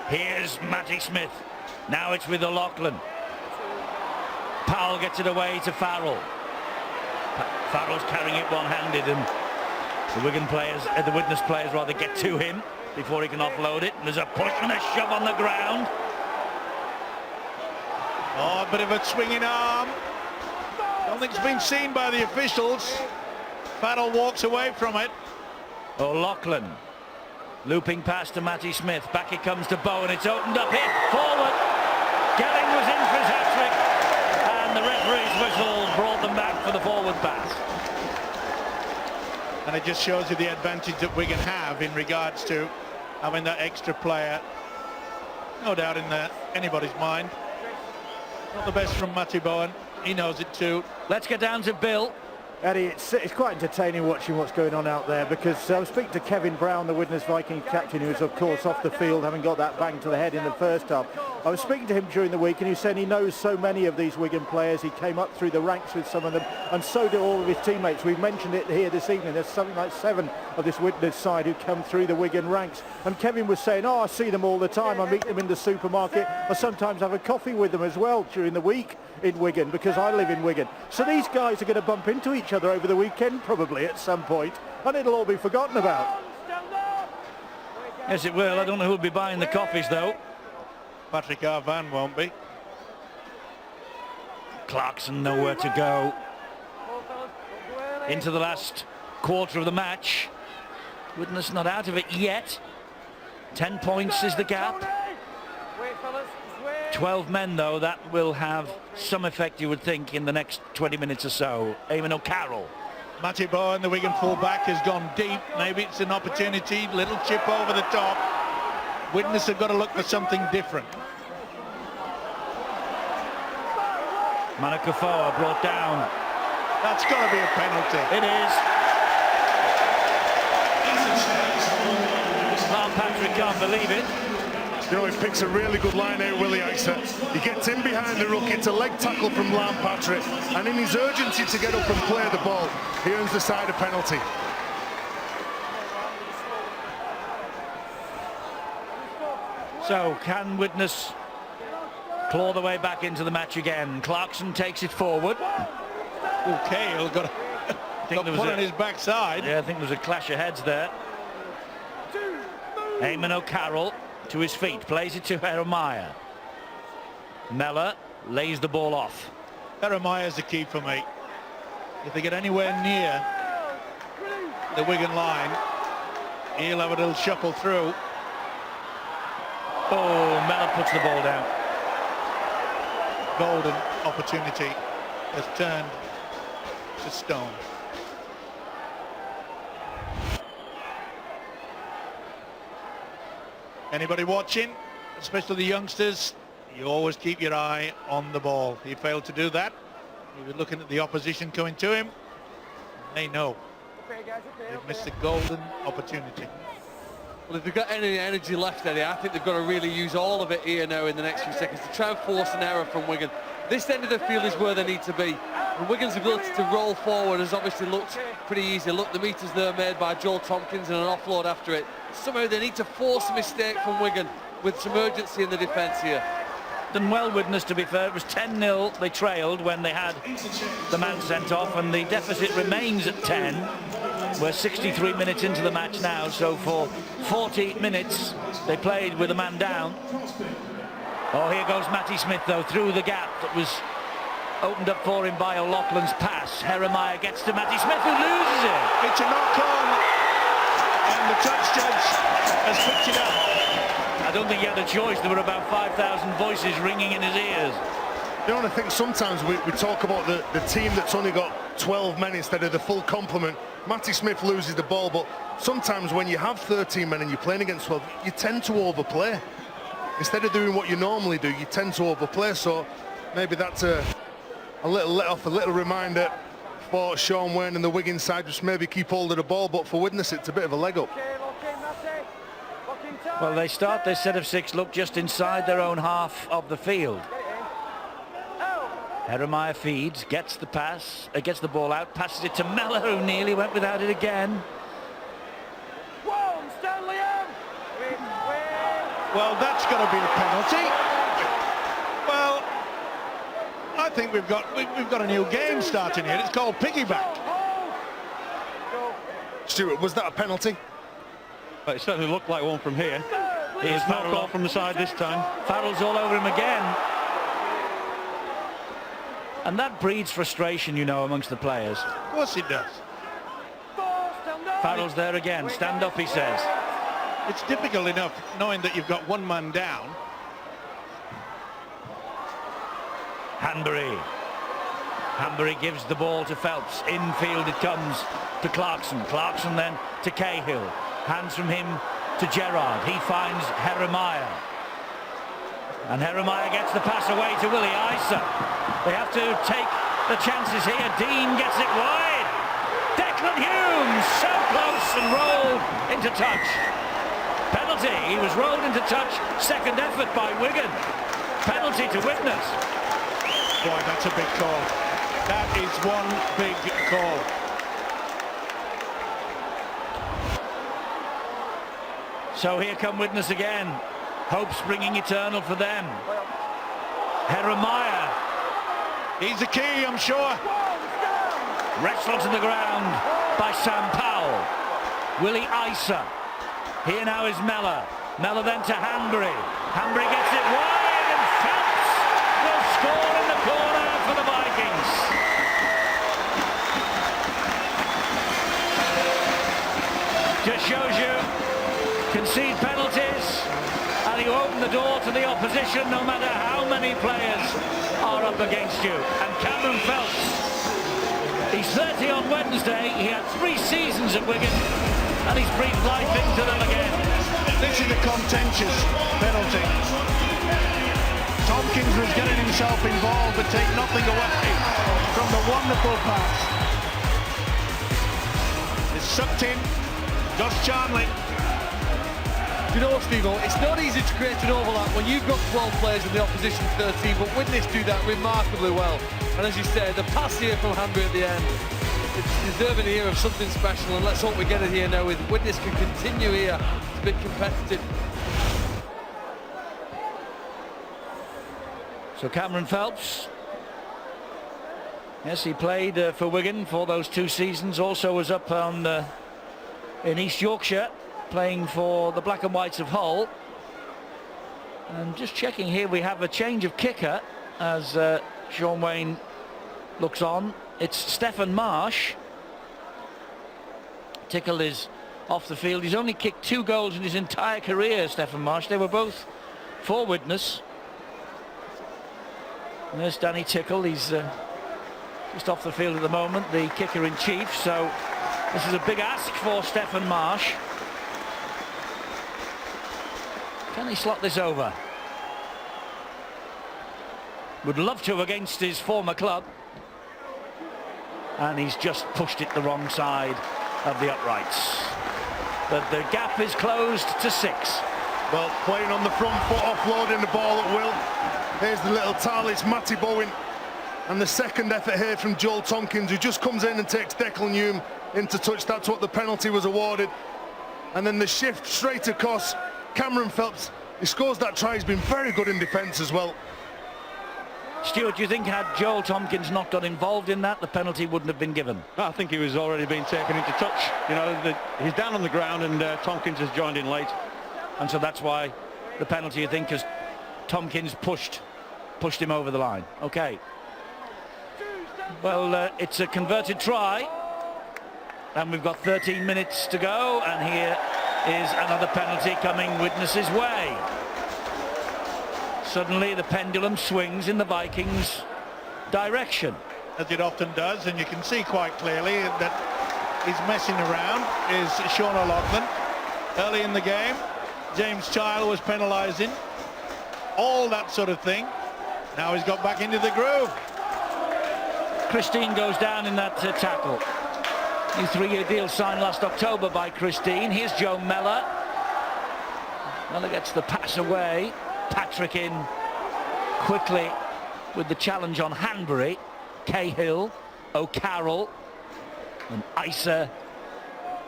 Here's Matty Smith. Now it's with O'Loughlin. Powell gets it away to Farrell. Farrell's carrying it one-handed, and the Wigan players, the Widnes players rather, get to him before he can offload it. And there's a push and a shove on the ground. Oh, a bit of a swinging arm. Don't think it's been seen by the officials. Farrell walks away from it. O'Loughlin looping past to Matty Smith. Back it comes to Bowen. It's opened up here. Forward. Gelling was in for his hat-trick, and the referee's whistle brought them back for the forward pass. And it just shows you the advantage that Wigan have in regards to having that extra player. No doubt in anybody's mind. Not the best from Matty Bowen. He knows it too. Let's get down to Bill. Eddie, it's quite entertaining watching what's going on out there, because I was speaking to Kevin Brown, the Widnes Viking captain, who was of course off the field having got that bang to the head in the first half. I was speaking to him during the week, and he said he knows so many of these Wigan players. He came up through the ranks with some of them, and so do all of his teammates. We've mentioned it here this evening. There's something like 7 of this Widnes side who come through the Wigan ranks. And Kevin was saying, oh, I see them all the time. I meet them in the supermarket. I sometimes have a coffee with them as well during the week in Wigan, because I live in Wigan. So these guys are going to bump into each other over the weekend probably at some point, and it'll all be forgotten about. Yes, it will. I don't know who'll be buying the coffees, though. Patrick Arvan won't be. Clarkson nowhere to go. Into the last quarter of the match. Widnes not out of it yet. 10 points is the gap. 12 men, though. That will have some effect, you would think, in the next 20 minutes or so. Eamon O'Carroll Matty Bowen, the Wigan full-back, has gone deep. Maybe it's an opportunity, little chip over the top. Widnes have got to look for something different. Manakufoa brought down. That's got to be a penalty. It is. Mark Patrick can't believe it. You know, he picks a really good line out, Willie Isa. He gets in behind the ruck, it's a leg tackle from Lam Patrick, and in his urgency to get up and play the ball, he earns the side a penalty. So, can Widnes claw the way back into the match again? Clarkson takes it forward. Okay, he'll got to put on his backside. Yeah, I think there was a clash of heads there. Eamon O'Carroll to his feet, plays it to Jeremiah. Mellor lays the ball off. Jeremiah's the key for me. If they get anywhere near the Wigan line, he'll have a little shuffle through. Oh, Mellor puts the ball down. Golden opportunity has turned to stone. Anybody watching, especially the youngsters, you always keep your eye on the ball. He failed to do that. He was looking at the opposition coming to him. They know they've missed a golden opportunity. Well, if they've got any energy left, Eddie, I think they've got to really use all of it here now in the next few seconds to try and force an error from Wigan. This end of the field is where they need to be. And Wigan's ability to roll forward has obviously looked pretty easy. Look, the meters there made by Joel Tompkins and an offload after it. Somehow they need to force a mistake from Wigan with some urgency in the defence here. Done well, Widnes, to be fair. It was 10-0 they trailed when they had the man sent off, and the deficit remains at 10. We're 63 minutes into the match now, so for 40 minutes they played with a man down. Oh, here goes Matty Smith, though, through the gap that was opened up for him by O'Loughlin's pass. Jeremiah gets to Matty Smith, who loses it. It's a knock-on, and the touch judge has picked it up. I don't think he had a choice. There were about 5,000 voices ringing in his ears. You know, and I think sometimes we talk about the team that's only got 12 men instead of the full complement. Matty Smith loses the ball, but sometimes when you have 13 men and you're playing against 12, you tend to overplay. Instead of doing what you normally do, you tend to overplay. So maybe that's a little let-off, a little reminder for Sean Wayne and the Wigan side, just maybe keep hold of the ball, but for Widnes it's a bit of a leg up. Well, they start this set of 6, look, just inside their own half of the field. Jeremiah feeds, gets the pass, gets the ball out, passes it to Mellor, who nearly went without it again. Well, that's got to be a penalty. Well, I think we've got a new game starting here. It's called piggyback. Stuart, was that a penalty? But it certainly looked like one from here. There's no call from the side this time. Farrell's all over him again. And that breeds frustration, you know, amongst the players. Of course it does. Farrell's there again. Stand up, he says. It's difficult enough knowing that you've got one man down. Hanbury. Hanbury gives the ball to Phelps. Infield it comes to Clarkson. Clarkson then to Cahill. Hands from him to Gerrard. He finds Jeremiah. And Jeremiah gets the pass away to Willie Isa. They have to take the chances here. Dean gets it wide. Declan Hume so close and rolled into touch. Penalty. He was rolled into touch. Second effort by Wigan. Penalty to Widnes. Boy, that's a big call. That is one big call. So here come Widnes again. Hope springing eternal for them. Jeremiah. He's the key, I'm sure. Wrestled to the ground by Sam Powell. Willie Isa. Here now is Mellor. Mellor then to Hanbury. Hanbury gets it wide, and Phelps will score in the corner for the Vikings. Just shows you, concede penalties, and you open the door to the opposition no matter how many players are up against you. And Cameron Phelps He's 30 on Wednesday. He had 3 seasons at Wigan, and he's breathed life into them again. This is a contentious penalty. Tompkins was getting himself involved, but take nothing away from the wonderful pass. It's sucked in. Josh Charnley. You know what, Steve-O? It's not easy to create an overlap when you've got 12 players in the opposition 13, but Widnes do that remarkably well. And as you said, the pass here from Hanbury at the end, it's deserving here of something special, and let's hope we get it here now with Widnes can continue here to be competitive. So Cameron Phelps, yes, he played for Wigan for those 2 seasons, also was up on in East Yorkshire playing for the Black and Whites of Hull. And just checking here, we have a change of kicker as Sean Wayne looks on. It's Stephen Marsh. Tickle is off the field. He's only kicked 2 goals in his entire career, Stephen Marsh. They were both for Widnes. And there's Danny Tickle. He's just off the field at the moment, the kicker in chief. So this is a big ask for Stephen Marsh. Can he slot this over? Would love to against his former club. And he's just pushed it the wrong side of the uprights. But the gap is closed to 6. Well, playing on the front foot, offloading the ball at will. Here's the little towel, it's Matty Bowen. And the second effort here from Joel Tompkins, who just comes in and takes Declan Hume into touch. That's what the penalty was awarded. And then the shift straight across. Cameron Phelps, he scores that try. He's been very good in defence as well. Stuart, do you think had Joel Tompkins not got involved in that, the penalty wouldn't have been given? I think he was already being taken into touch. You know, he's down on the ground, and Tompkins has joined in late. And so that's why the penalty, you think, because Tompkins pushed him over the line. Okay. Well, it's a converted try. And we've got 13 minutes to go. And here is another penalty coming Widnes' way. Suddenly the pendulum swings in the Vikings' direction. As it often does, and you can see quite clearly that he's messing around, is Sean O'Loughlin. Early in the game, James Child was penalising. All that sort of thing. Now he's got back into the groove. Christine goes down in that tackle. New 3-year deal signed last October by Christine. Here's Joe Mellor. Mellor gets the pass away. Patrick in quickly with the challenge on Hanbury. Cahill, O'Carroll, and Isa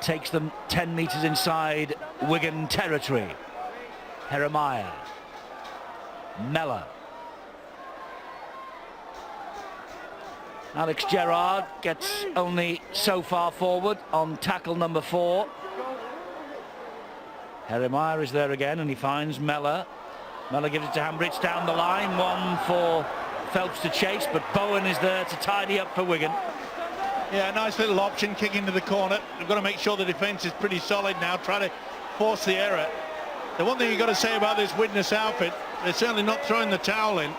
takes them 10 metres inside Wigan territory. Jeremiah, Mellor. Alex Gerrard gets only so far forward on tackle number 4. Jeremiah is there again, and he finds Mellor. Mellor gives it to Hanbury. It's down the line. One for Phelps to chase, but Bowen is there to tidy up for Wigan. Yeah, nice little option, kick into the corner. They've got to make sure the defence is pretty solid now, try to force the error. The one thing you've got to say about this Widnes outfit, they're certainly not throwing the towel in.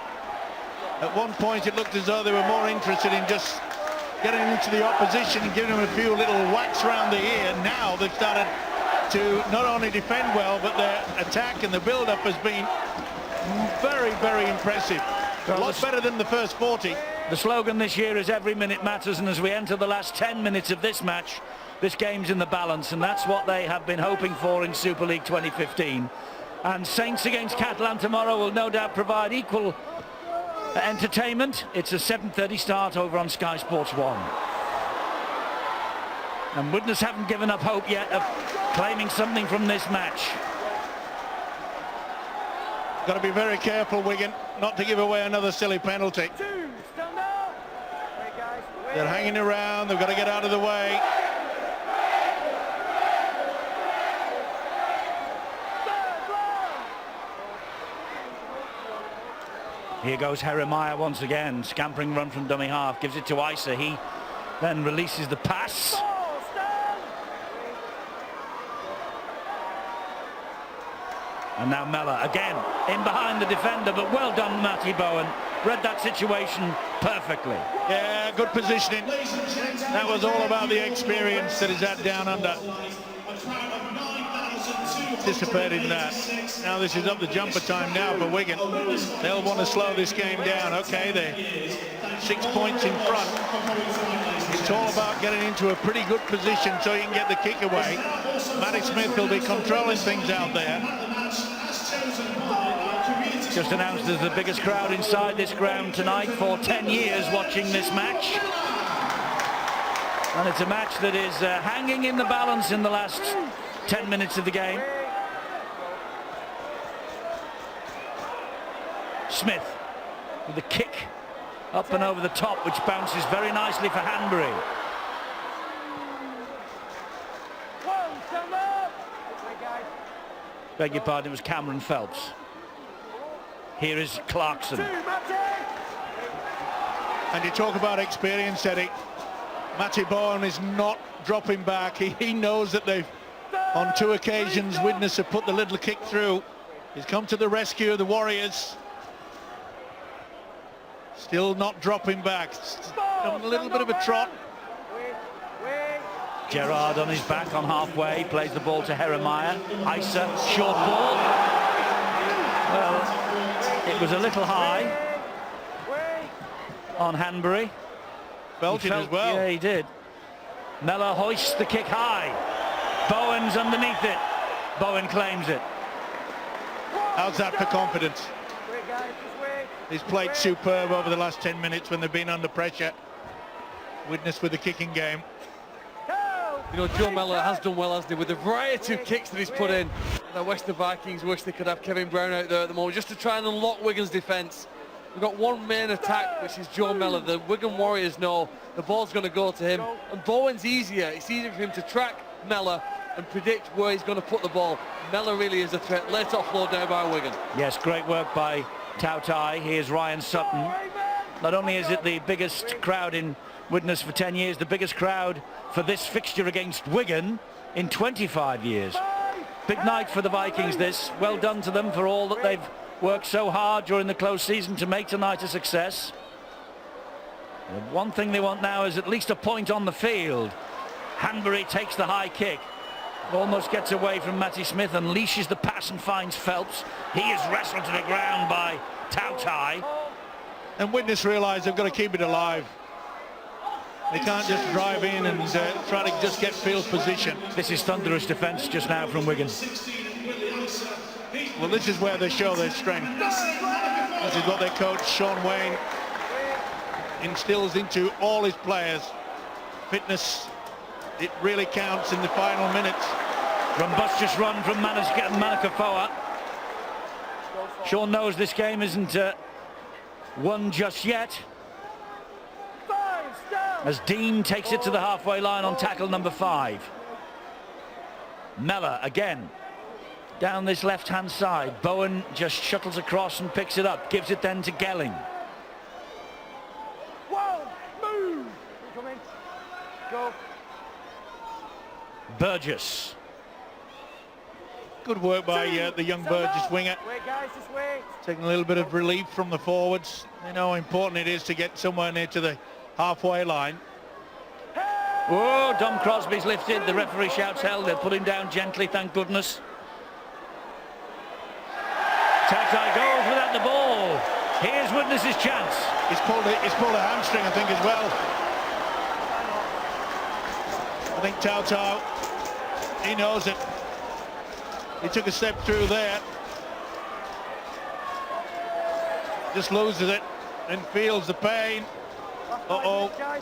At one point it looked as though they were more interested in just getting into the opposition and giving them a few little whacks around the ear. Now they've started to not only defend well, but their attack and the build-up has been very, very impressive. A lot better than the first 40. The slogan this year is every minute matters, and as we enter the last 10 minutes of this match, this game's in the balance, and that's what they have been hoping for in Super League 2015. And Saints against Catalan tomorrow will no doubt provide equal entertainment. It's a 7:30 start over on Sky Sports 1. And Widnes haven't given up hope yet of claiming something from this match. Got to be very careful, Wigan, not to give away another silly penalty. They're hanging around, they've got to get out of the way. Here goes Jeremiah once again, scampering run from dummy half, gives it to Isa. He then releases the pass. And now Mellor again in behind the defender, but well done, Matty Bowen. Read that situation perfectly. Yeah, good positioning. That was all about the experience that he's had down under. Anticipating that. Now this is up the jumper time now for Wigan. They'll want to slow this game down. Okay, they're 6 points in front. It's all about getting into a pretty good position so you can get the kick away. Matty Smith will be controlling things out there. Just announced there's the biggest crowd inside this ground tonight for 10 years watching this match. And it's a match that is hanging in the balance in the last 10 minutes of the game. Smith with the kick up and over the top, which bounces very nicely for Hanbury. Beg your pardon, it was Cameron Phelps. Here is Clarkson. And you talk about experience, Eddie. Matty Bowen is not dropping back. He knows that they've, on 2 occasions, Widnes have put the little kick through. He's come to the rescue of the Warriors. Still not dropping back. A little bit of a trot. Gerard on his back on halfway, plays the ball to Jeremiah. Isa, short ball. Well, it was a little high on Hanbury. Felt it as well. Yeah, he did. Mellor hoists the kick high. Bowen's underneath it. Bowen claims it. How's that for confidence? He's played superb over the last 10 minutes when they've been under pressure. Widnes with the kicking game. You know, Joe Mellor has done well, hasn't he, with the variety of kicks that he's put in. The Western Vikings wish they could have Kevin Brown out there at the moment just to try and unlock Wigan's defence. We've got one main attack, which is Joe Mellor. The Wigan Warriors know the ball's going to go to him. And Bowen's easier. It's easier for him to track Mellor and predict where he's going to put the ball. Mellor really is a threat. Late offload now by Wigan. Yes, great work by Tautai. Here's Ryan Sutton. Not only is it the biggest crowd in Widnes for 10 years, the biggest crowd for this fixture against Wigan in 25 years. Big night for the Vikings this. Well done to them for all that they've worked so hard during the close season to make tonight a success. The one thing they want now is at least a point on the field. Hanbury takes the high kick. Almost gets away from Matty Smith, unleashes the pass and finds Phelps. He is wrestled to the ground by Tautai. And Widnes realise they've got to keep it alive. They can't just drive in and try to just get field position. This is thunderous defence just now from Wigan. Well, this is where they show their strength. This is what their coach, Sean Wayne, instills into all his players. Fitness, it really counts in the final minutes. Rumbustious run from Manakafoa. Sean knows this game isn't won just yet. As Dean takes it to the halfway line on tackle number 5. Mellor again down this left-hand side. Bowen just shuttles across and picks it up, gives it then to Gelling. Move! Go. Burgess. Good work by the young Burgess winger. Wait, guys, just wait. Taking a little bit of relief from the forwards. They know how important it is to get somewhere near to the halfway line. Oh, Dom Crosby's lifted. The referee shouts held. They'll put him down gently, thank goodness. Tautai goes without the ball. Here's Widnes' chance. He's pulled a hamstring, I think, as well. I think Tautai, he knows it. He took a step through there. Just loses it and feels the pain.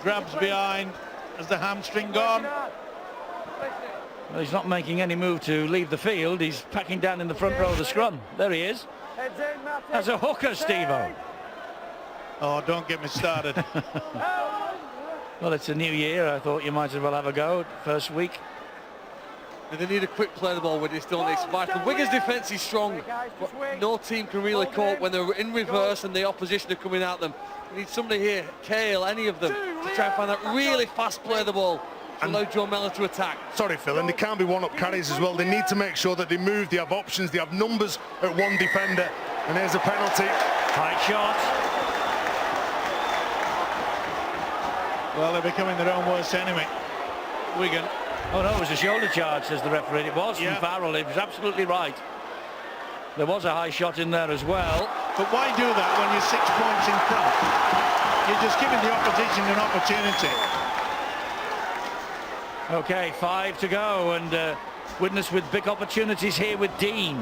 Grabs behind. Has the hamstring gone? Well, he's not making any move to leave the field. He's packing down in the front row of the scrum. There he is. As a hooker, Steve-O. Oh, don't get me started. Well, it's a new year. I thought you might as well have a go first week. And they need a quick play the ball with this, don't they? It's vital. Wigan's defence is strong, but no team can really cope when they're in reverse and the opposition are coming at them. You need somebody here, Kale, any of them, to try and find that really fast play the ball to allow Joe Mellor to attack. Sorry, Phil, and they can't be one-up carries as well. They need to make sure that they move, they have options, they have numbers at one defender. And there's a penalty. High shot. Well, they're becoming their own worst enemy. Wigan. Oh no, it was a shoulder charge, says the referee. It was Yeah. from Farrell. He was absolutely right. There was a high shot in there as well. But why do that when you're 6 points in front? You're just giving the opposition an opportunity. Okay, 5 to go, and Widnes with big opportunities here with Dean.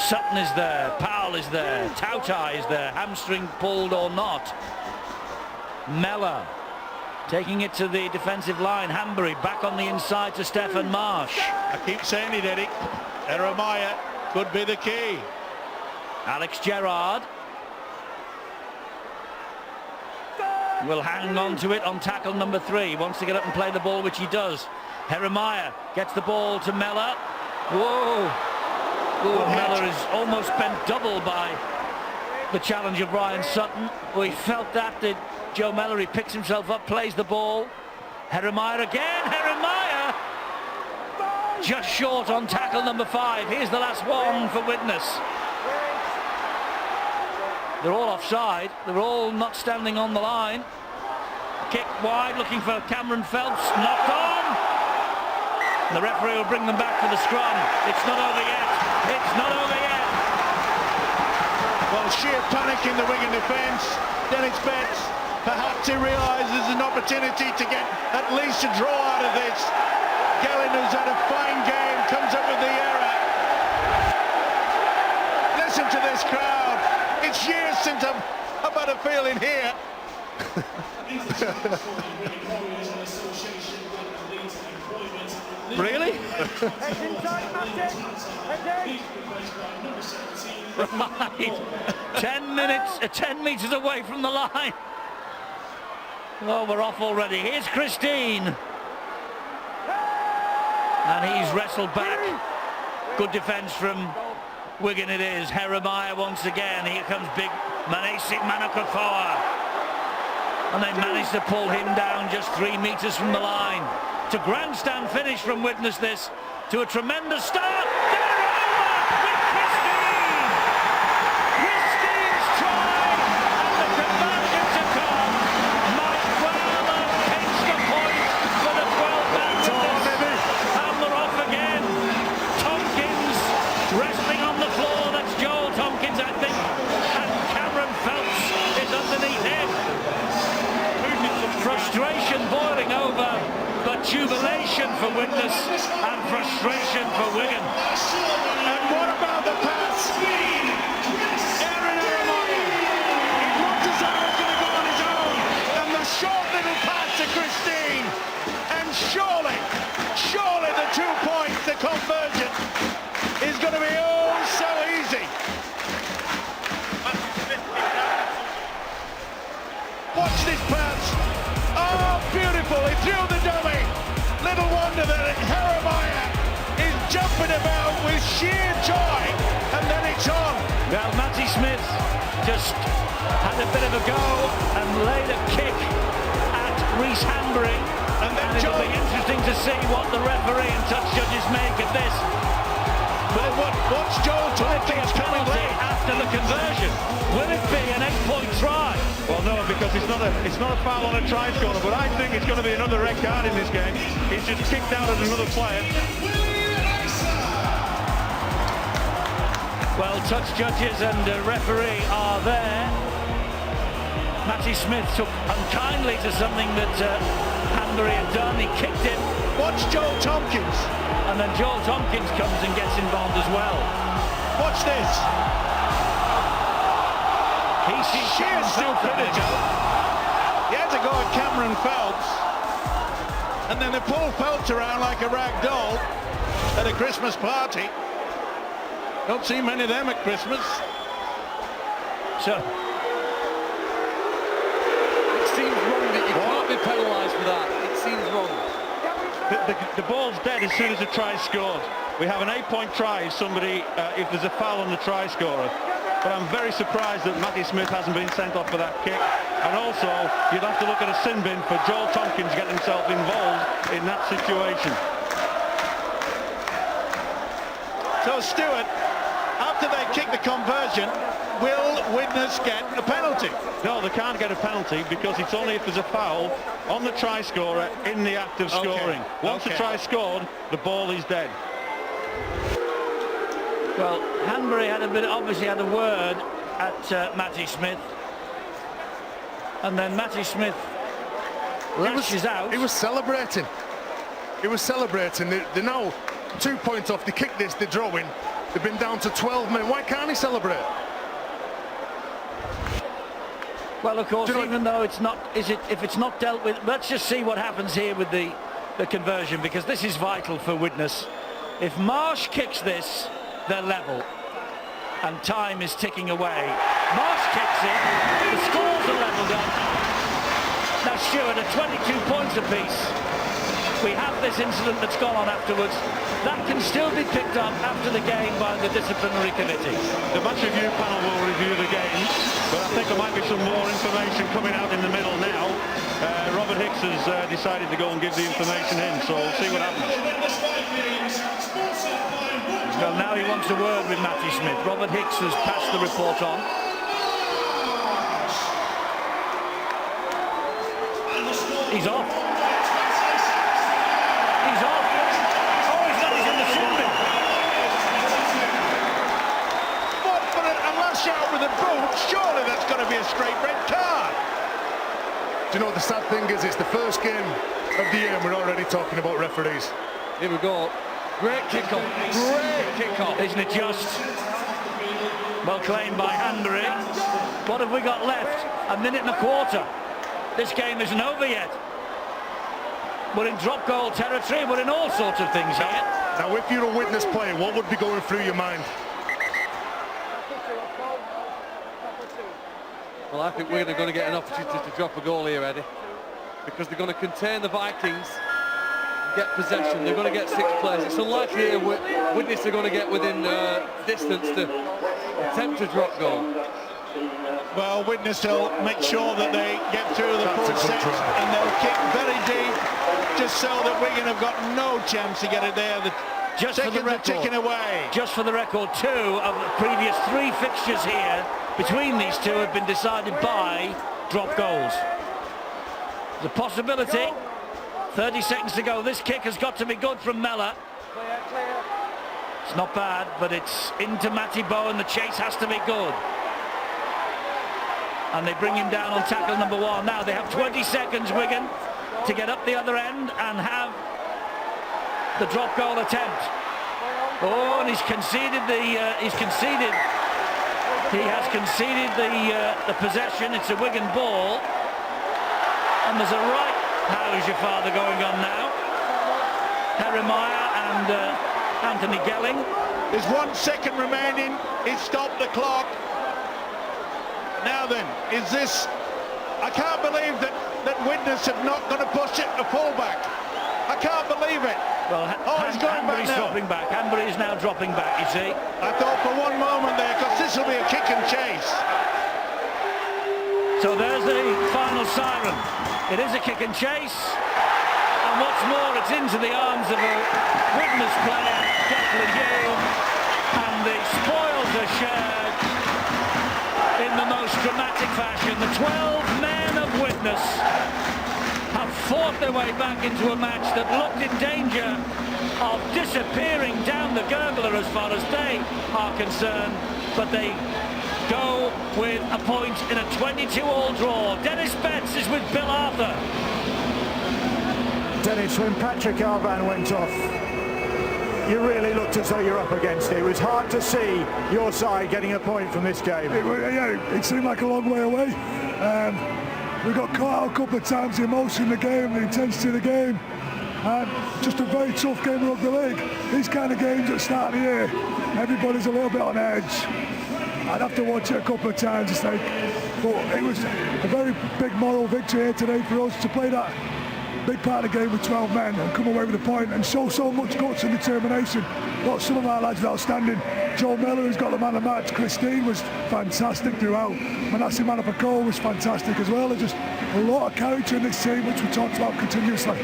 Sutton is there, Powell is there, Tautai is there, hamstring pulled or not. Mellor taking it to the defensive line. Hanbury back on the inside to Stefan Marsh. I keep saying it, Eddie. Jeremiah could be the key. Alex Gerrard will hang on to it on tackle number 3. Wants to get up and play the ball, which he does. Jeremiah gets the ball to Mellor. Whoa! Oh, Mellor is almost bent double by the challenge of Ryan Sutton. Oh, he felt that, did Joe Mellor. He picks himself up, plays the ball. Jeremiah again. Jeremiah just short on tackle number 5. Here's the last one for Widnes. They're all offside. They're all not standing on the line. Kick wide, looking for Cameron Phelps. Knocked on. The referee will bring them back to the scrum. It's not over yet. It's not over yet. Well, sheer panic in the Wigan defence. Dennis Betts, perhaps he realises an opportunity to get at least a draw out of this. Gellin, who's had a fine game, comes up with the error. Listen to this crowd. It's years since I've had a feeling here. Really? Right. 10 minutes, 10 metres away from the line. Oh, we're off already. Here's Christine. And he's wrestled back. Good defence from Wigan it is. Jeremiah once again. Here comes big Manesi Manakofoa. And they managed to pull him down just 3 metres from the line. To grandstand finish from Widnes this. To a tremendous start. They're over with Christine! Christine's try and the conversion to come. Mike Fowler takes the point for the 12-man Widnes. And they're off again. Tompkins wrestling on the floor. That's Joel Tompkins, I think. And Cameron Phelps is underneath him. Frustration boiling over, but jubilation for Widnes and frustration for Wigan. And what about the pass? Aaron Jeremiah. It looked as though he was going to go on his own. And the short little pass to Christine. And surely the 2 points, the conversion, is going to be oh so easy. Watch this pass. Oh, beautiful. He threw the dummy. Little wonder that Jeremiah is jumping about with sheer joy. And then it's on. Well, Matty Smith just had a bit of a go and laid a kick at Rhys Hanbury. And then it'll be interesting to see what the referee and touch judges make of this. But what's Joel Tompkins coming Penalty late? after the conversion. Will it be an 8-point try? Well, no, because it's not a foul on a try scorer, but I think it's going to be another red card in this game. He's just kicked out at another player. Well, touch judges and referee are there. Matty Smith took unkindly to something that Hanbury had done. He kicked him. Watch Joel Tompkins. And then Joel Tompkins comes and gets involved as well. Watch this. He's Sheer stupidity. He had to go at Cameron Phelps. And then they pull Phelps around like a rag doll at a Christmas party. Don't see many of them at Christmas. So It seems wrong that you can't be penalised for that. It seems wrong. The ball's dead as soon as the try is scored. We have an 8-point try if there's a foul on the try scorer. But I'm very surprised that Matty Smith hasn't been sent off for that kick. And also, you'd have to look at a sin bin for Joel Tompkins getting himself involved in that situation. So Stewart, after they kick the conversion, will Widnes get a penalty? No, they can't get a penalty because it's only if there's a foul on the try scorer in the act of scoring. Once the try scored, the ball is dead. Well, Hanbury obviously had a word at Matty Smith, and then Matty Smith lashes out. He was celebrating. He was celebrating. They're now 2 points off. They kicked this, they're drawing. They've been down to 12 men. Why can't he celebrate? Well, of course, even though it's not, if it's not dealt with, let's just see what happens here with the conversion, because this is vital for Widnes. If Marsh kicks this, they're level, and time is ticking away. Marsh kicks it, the scores are levelled up. Now Stewart at 22 points apiece. We have this incident that's gone on afterwards. That can still be picked up after the game by the disciplinary committee. The match review panel will review the game, but I think there might be some more information coming out in the middle now. Robert Hicks has decided to go and give the information in, so we'll see what happens. Well, now he wants a word with Matty Smith. Robert Hicks has passed the report on. He's off. He's off. Oh, he's in the sin bin. But for a lash out with a boot, surely that's got to be a straight red card. Do you know what the sad thing is? It's the first game of the year and we're already talking about referees. Here we go. Great kick-off. Great kick-off. Isn't it just? Well claimed by Hanbury. What have we got left? A minute and a quarter. This game isn't over yet. We're in drop goal territory. We're in all sorts of things here. Now, if you're a Widnes player, what would be going through your mind? Well, I think we're going to get an opportunity to drop a goal here, Eddie, because they're going to contain the Vikings, get possession. They're going to get 6 players. It's unlikely here Widnes are going to get within distance to attempt a drop goal. Well, Widnes will make sure that they get through the full set, and they'll kick very deep, just so that Wigan have got no chance to get it there. Just for the record, ticking away. Just for the record, 2 of the previous 3 fixtures here between these two have been decided by drop goals. The possibility. 30 seconds to go. This kick has got to be good from Mellor. It's not bad, but it's into Matty Bowen. The chase has to be good. And they bring him down on tackle number 1. Now they have 20 seconds, Wigan, to get up the other end and have the drop goal attempt. Oh, and he has conceded the possession. It's a Wigan ball. And there's a right, how's your father going on now? Jeremiah and Anthony Gelling. There's 1 second remaining. He's stopped the clock. Now then, is this... I can't believe that Widnes have not going to push it a fullback. I can't believe it. Well, he's going back now. Dropping back. Hanbury is now dropping back, you see. I thought for one moment there, because this will be a kick and chase. So there's the final siren. It is a kick and chase. And what's more, it's into the arms of a Widnes player, Declan Hume. And the spoils are shared in the most dramatic fashion. The 12 men of Widnes have fought their way back into a match that looked in danger of disappearing down the gurgler as far as they are concerned, but they go with a point in a 22-all draw. Dennis Betts is with Bill Arthur. Dennis, when Patrick Arvan went off, you really looked as though you're up against it. It was hard to see your side getting a point from this game. It seemed like a long way away. We got caught out a couple of times, the emotion of the game, the intensity of the game, and just a very tough game of rugby league. These kind of games at the start of the year, everybody's a little bit on edge. I'd have to watch it a couple of times, I think. But it was a very big moral victory here today for us to play that big part of the game with 12 men and come away with a point and show so much guts and determination. Got some of our lads outstanding. Joe Miller, who's got the man of the match. Christine was fantastic throughout. Manasseh Manapakol was fantastic as well. There's just a lot of character in this team, which we talked about continuously.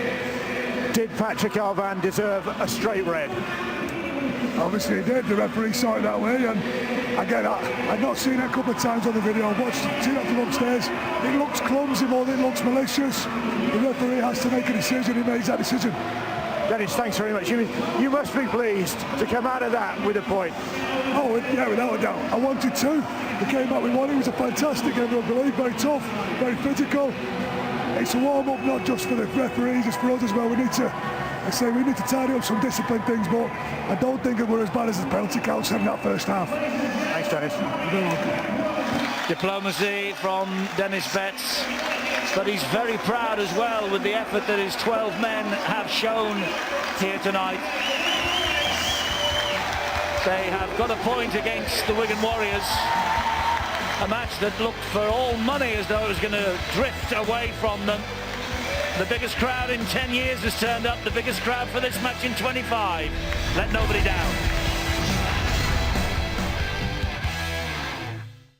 Did Patrick Arvan deserve a straight red? Obviously he did, the referee saw it that way, and again, I've not seen it a couple of times on the video. I've watched it from upstairs. It looks clumsy more than it looks malicious. The referee has to make a decision, he makes that decision. Dennis, thanks very much. You must be pleased to come out of that with a point. Oh, yeah, without a doubt. I wanted to. The game that we won, it was a fantastic game of rugby league, very tough, very physical. It's a warm-up not just for the referees, it's for us as well. We need to tidy up some discipline things, but I don't think we're as bad as the penalty counts in that first half. Thanks, Dennis. Diplomacy from Dennis Betts, but he's very proud as well with the effort that his 12 men have shown here tonight. They have got a point against the Wigan Warriors, a match that looked for all money as though it was going to drift away from them. The biggest crowd in 10 years has turned up, the biggest crowd for this match in 25. Let nobody down.